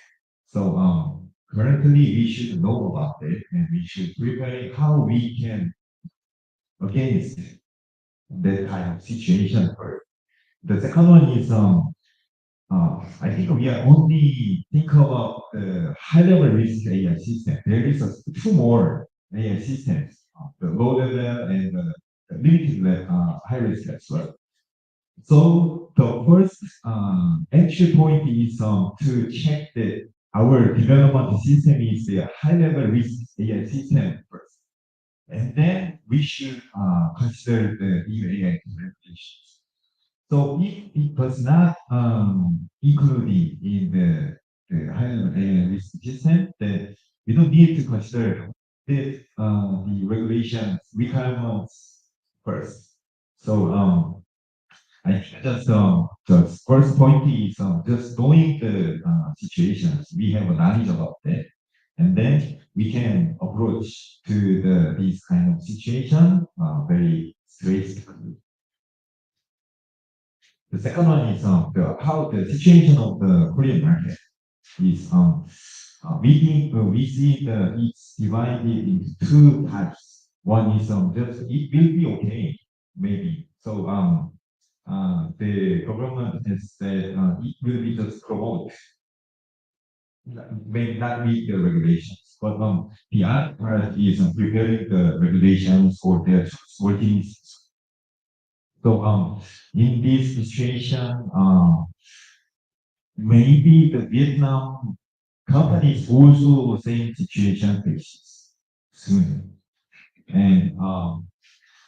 So currently we should know about it and we should prepare how we can against that kind of situation first. The second one is I think we are only think about the high level risk AI system. There is two more AI systems, the low level and the limited level, high risk as well. So the first entry point is to check that our development system is a high level risk AI system first. And then we should consider the new AI implementations. So if it was not included in the high level AI risk system, then we don't need to consider the regulations requirements first. So I think that's the first point is just knowing the situations. We have a knowledge about that, and then we can approach to this kind of situation very straightly. The second one is how the situation of the Korean market is we see it's divided into two types. One is just it will be okay maybe. So the government has said it will be just promote, may not meet the regulations. But the other part is preparing the regulations for their workings. So in this situation, maybe the Vietnam companies also same situation faces soon. And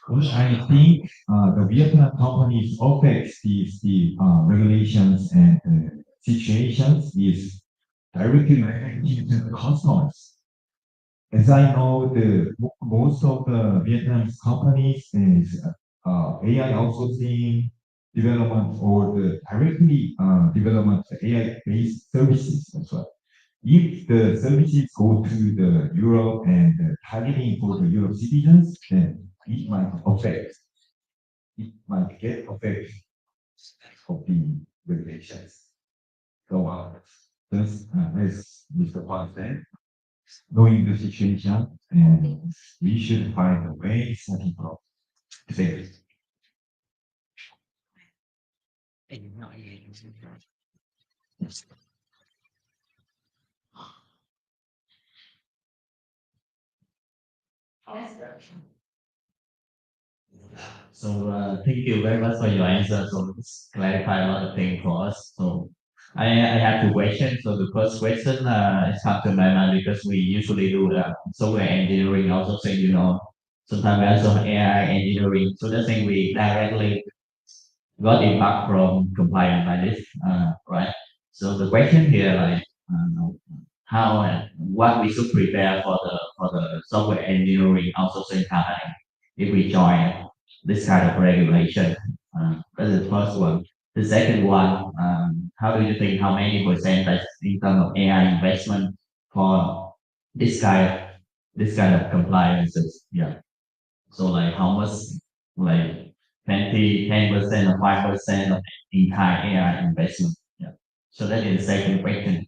what I think the Vietnam companies affects the regulations and situations is directly related to the customers. As I know, most of the Vietnamese companies is AI outsourcing development or the directly development AI-based services as well. If the services go to the Europe and targeting for the Europe citizens, then it might get affect of the regulations. So just as Mr. Kwan said, knowing the situation, and we should find a way starting from today. So thank you very much for your answer. So it's clarify a lot of things for us. So I have two questions. So the first question is come to my mind because we usually do software engineering also say sometimes we also have AI engineering. So that's thing we directly got impact from compliance by this, right? So the question here like how and what we should prepare for the software engineering outsourcing company if we join this kind of regulation. That's the first one. The second one, how do you think how many percentage in terms of AI investment for this kind of compliances? Yeah. So like how much like 10% or 5% of entire AI investment. Yeah. So that is the second question.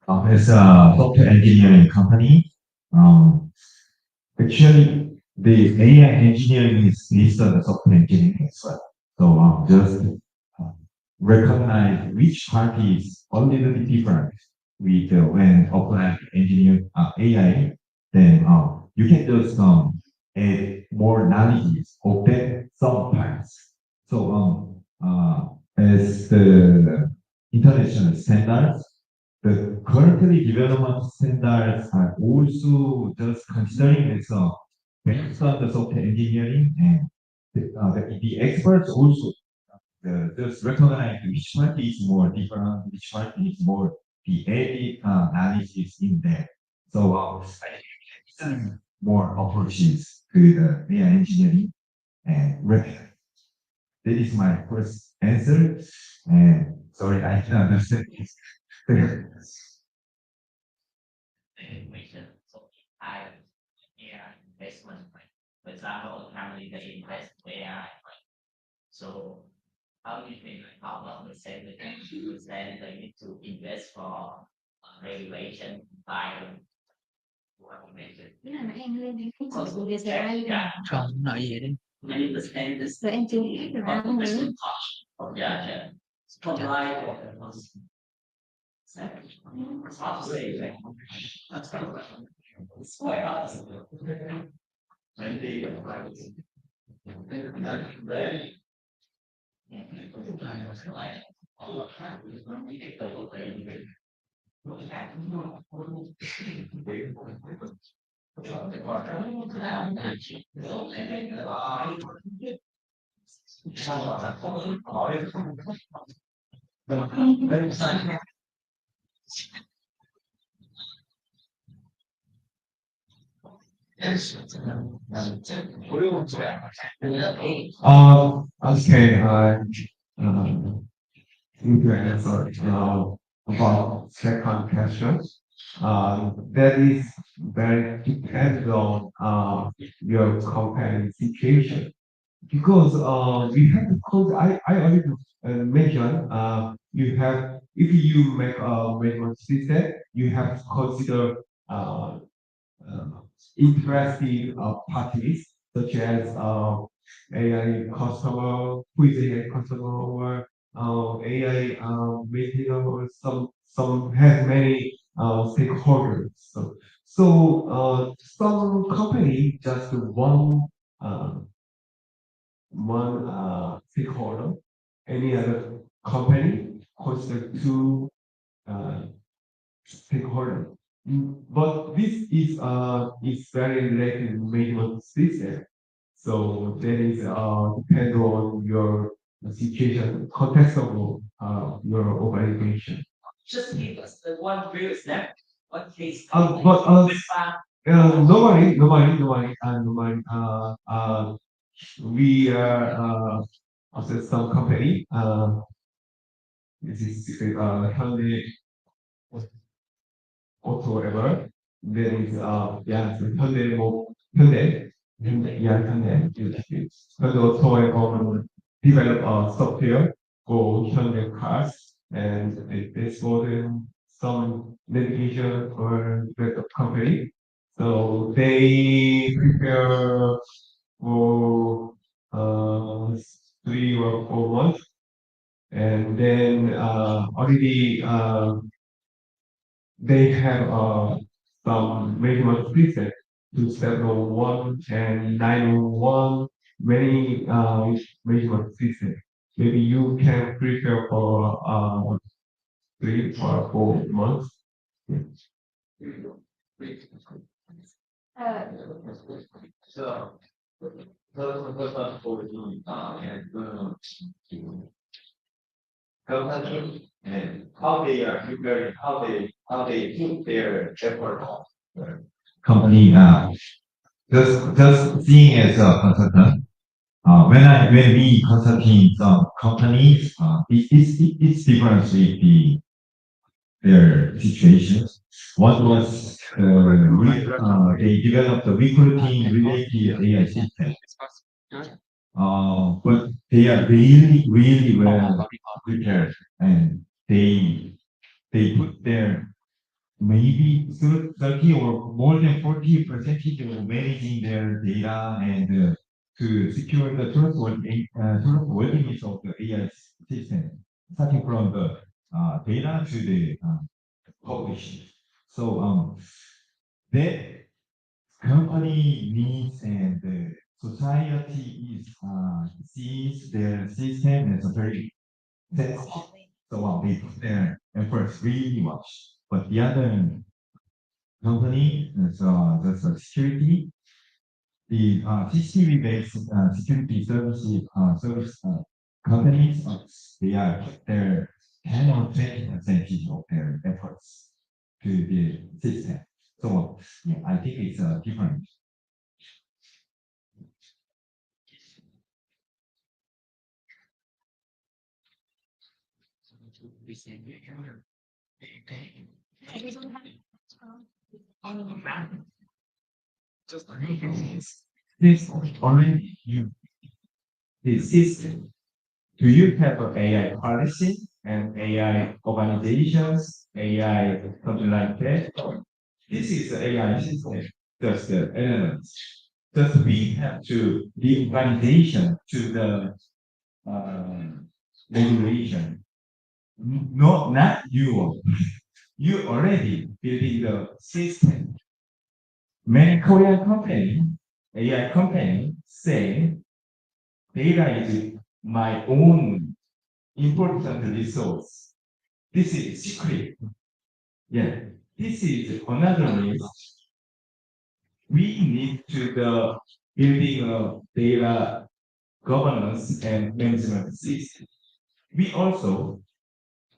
As a software engineering company, actually the AI engineering is listed as software engineering as well. So just recognize which part is a little bit different with when applying engineer AI, then you can just add more knowledge of that some parts. So as the international standards, the currently development standards are also just considering as based on the software engineering and the experts also just recognize which part is more different, which part is more the added analysis in there. So I think more approaches to the AI engineering and recognize. That is my first answer. And sorry, I didn't understand. Information. So I AI investment, right? For example, currently they invest in AI, right? So how do you think like how much percentage they need to invest for regulation by what you mentioned? Many percentages investment cost of yeah. Comply Okay, thank you answer about second question. That is very depends on your company situation. because we have to code. I already mentioned you have if you make a management system, you have to consider uh, interesting parties such as AI customer, who is AI customer, or AI maintainer, or some has many stakeholders. So some company just uh, one stakeholder, any other company consider two uh, stakeholder. But this is very related to management system. So that is depend on your situation, context of your organization. Just give us the one real step. What case? Nobody. We are also some company. This is Hyundai Auto ever. There is yeah, so Hyundai. Hyundai Auto ever develop software for Hyundai cars, and it's more than some navigation or the company. So they prepare for 3 or 4 months, and then already they have some management system to 701 and 901, many management system. Maybe you can prepare for 3 or 4 months. Uh, So, the for the company and how they are preparing, how they put their effort on. Company just seeing as a consultant. When we consulting some companies, it's different with their situations. One was they developed a recruiting related AI system. But they are really well prepared, and they put their maybe 30 or more than 40% of managing their data and to secure the trustworthiness of the AI system, starting from the data to the publishing. So that company needs and the society is sees their system as a very sensitive. So they put their efforts really much. But the other company, the security, the CCTV-based security service companies, they are put their 10 or 20% of their efforts to the system. So yeah, I think it's different. This already you the system. Do you have an AI policy and AI organizations, AI something like that? This is the AI system, just the elements. Just we have to give validation to the regulation. No, not you. You already building the system. Many Korean company, AI company say data is my own important resource. This is secret. Yeah, this is another risk. We need to the building a data governance and management system. We also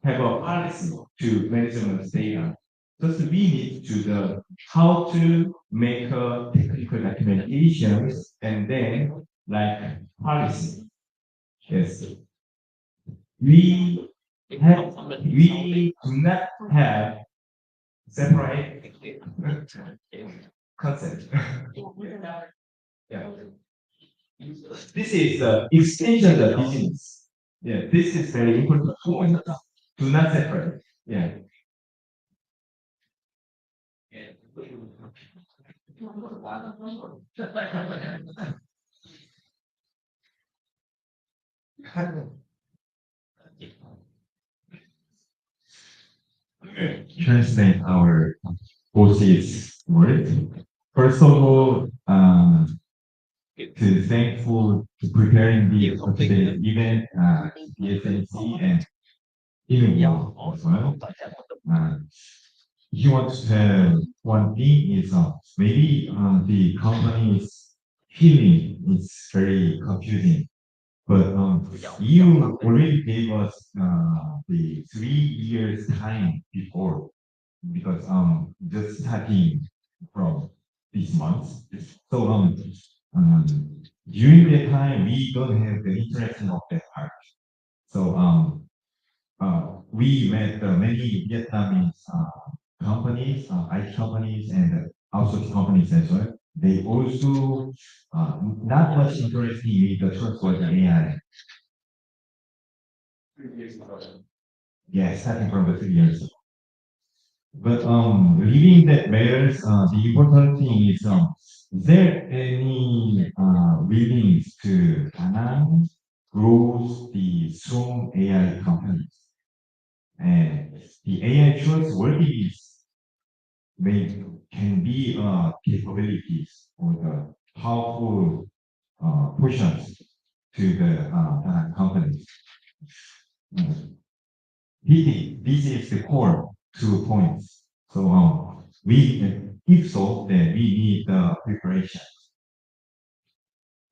have a policy to management data. Just we need to the how to make a technical documentation and then like policy. Yes. We we do not have separate concept. Yeah. This is the extension of the business. Yeah, this is very important point. Do not separate. Yeah. Translate our boss's word. First of all, to thankful to preparing the for today's event, TSMC and Enouvo as well. He wants to tell one thing is maybe the company's feeling is very confusing, but you already gave us the 3 years time before because just starting from this month. So um during that time we don't have the interaction of that part. So we met many Vietnamese companies, IT companies, and outsourcing companies as well. They also not much interested in the trustworthy AI. Yeah, starting from the 3 years ago. But leaving that matters, the important thing is there any willingness to Danang grows the strong AI companies? And the AI trustworthiness may can be capabilities or the powerful pushes to the companies. This is the core 2 points. So if so, then we need preparation.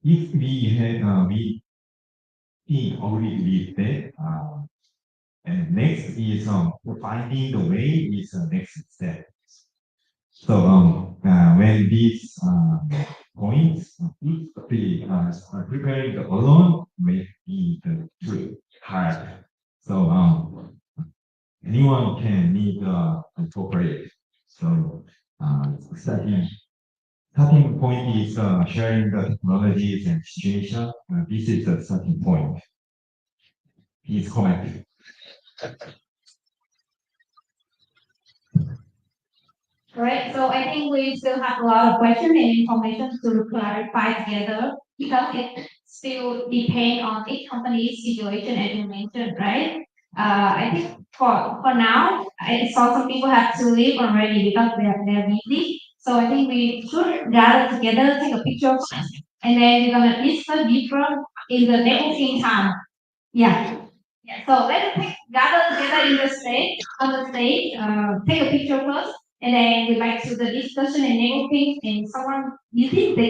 If we had we think already with that, and next is finding the way is the next step. So when these points, if the preparing the alone may be the too hard. So anyone can need incorporate. So starting point is sharing the technologies and situation. This is the starting point. Please comment. Right, so I think we still have a lot of questions and information to clarify together because it still depends on each company's situation as you mentioned, right? I think for now, I saw some people have to leave already because they're busy. So I think we should gather together, take a picture, and then we're gonna discuss deeper in the networking time. Yeah. Yeah. So let's gather together in the stage, on the stage, take a picture first, and then we back to the discussion and networking. And someone you think they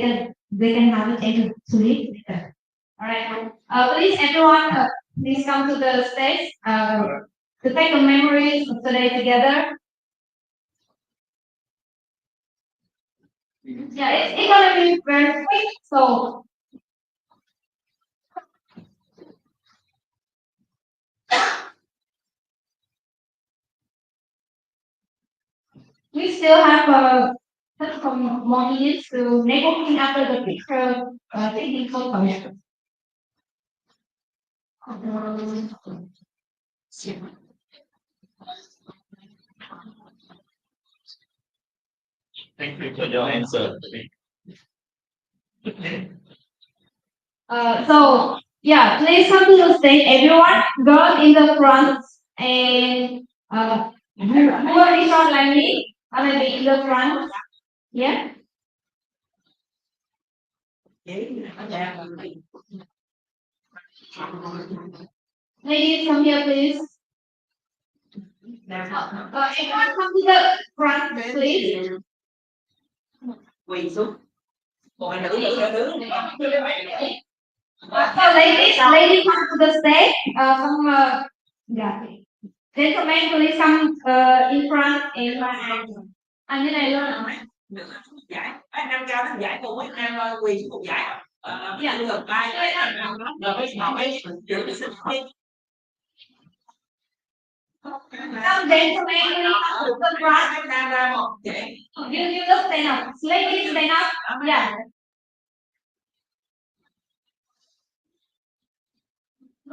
can have it to lead later. All right. Please everyone, please come to the stage to take the memories of today together. Yeah, it's gonna be very quick. So we still have some more minutes to networking after the picture taking photos. Thank you for your answer. So yeah, please come to the stage, everyone. Go in the front, and whoever is not like me, gonna be in the front. Yeah. Ladies, come here, please. Everyone come to the front, please. So ladies come to the stage. Yeah. Gentlemen, please come in front and như này luôn hả? Giải anh em cho nó giải cùng với em quỳ xuống một giải đưa gần tay rồi mới ngồi ấy chữ cái xin Some gentlemen please come to the front. em đang ra một vậy You just stand up. Ladies stand up. Yeah.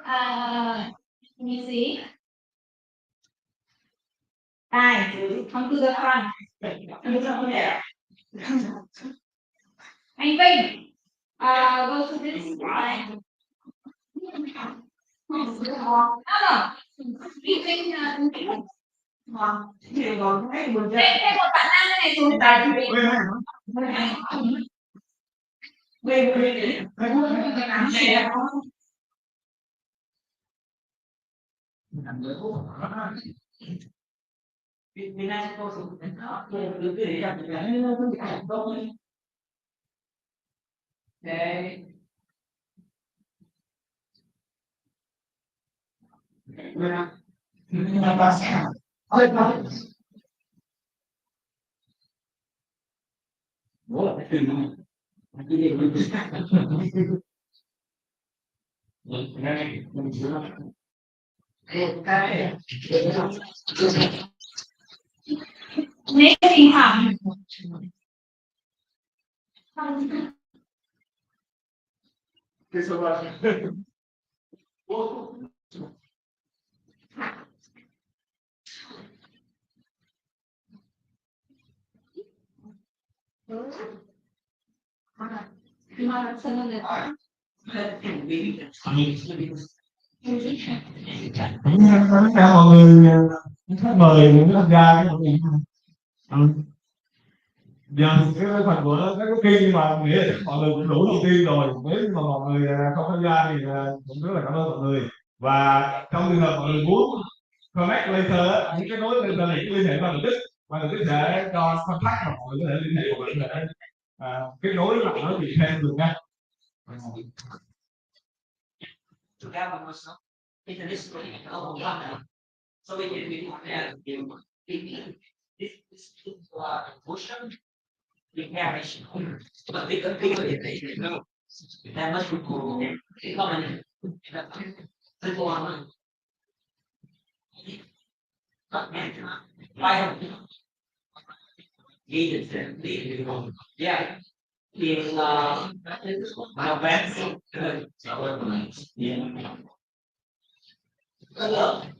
Let me see. Come to the front. Anh Vinh, go to this side. No. Vinh, Thế một bạn nam này xuống tài thì Next thing hả? Mọi người mời những tham gia giờ cái phần của các cái kinh, nhưng mà nghĩa là mọi người cũng đủ thông tin rồi. Nếu như mà mọi người không tham gia thì cũng rất là cảm ơn mọi người. Và trong trường hợp mọi người muốn connect later, những cái nối later này cứ liên hệ qua lập tức sẽ cho contact mà mọi người có thể liên hệ và mọi người kết nối lại nói chuyện thêm được nha. So we can be this motion reparation, but we can figure it no that much common simple one. Why yeah. In November,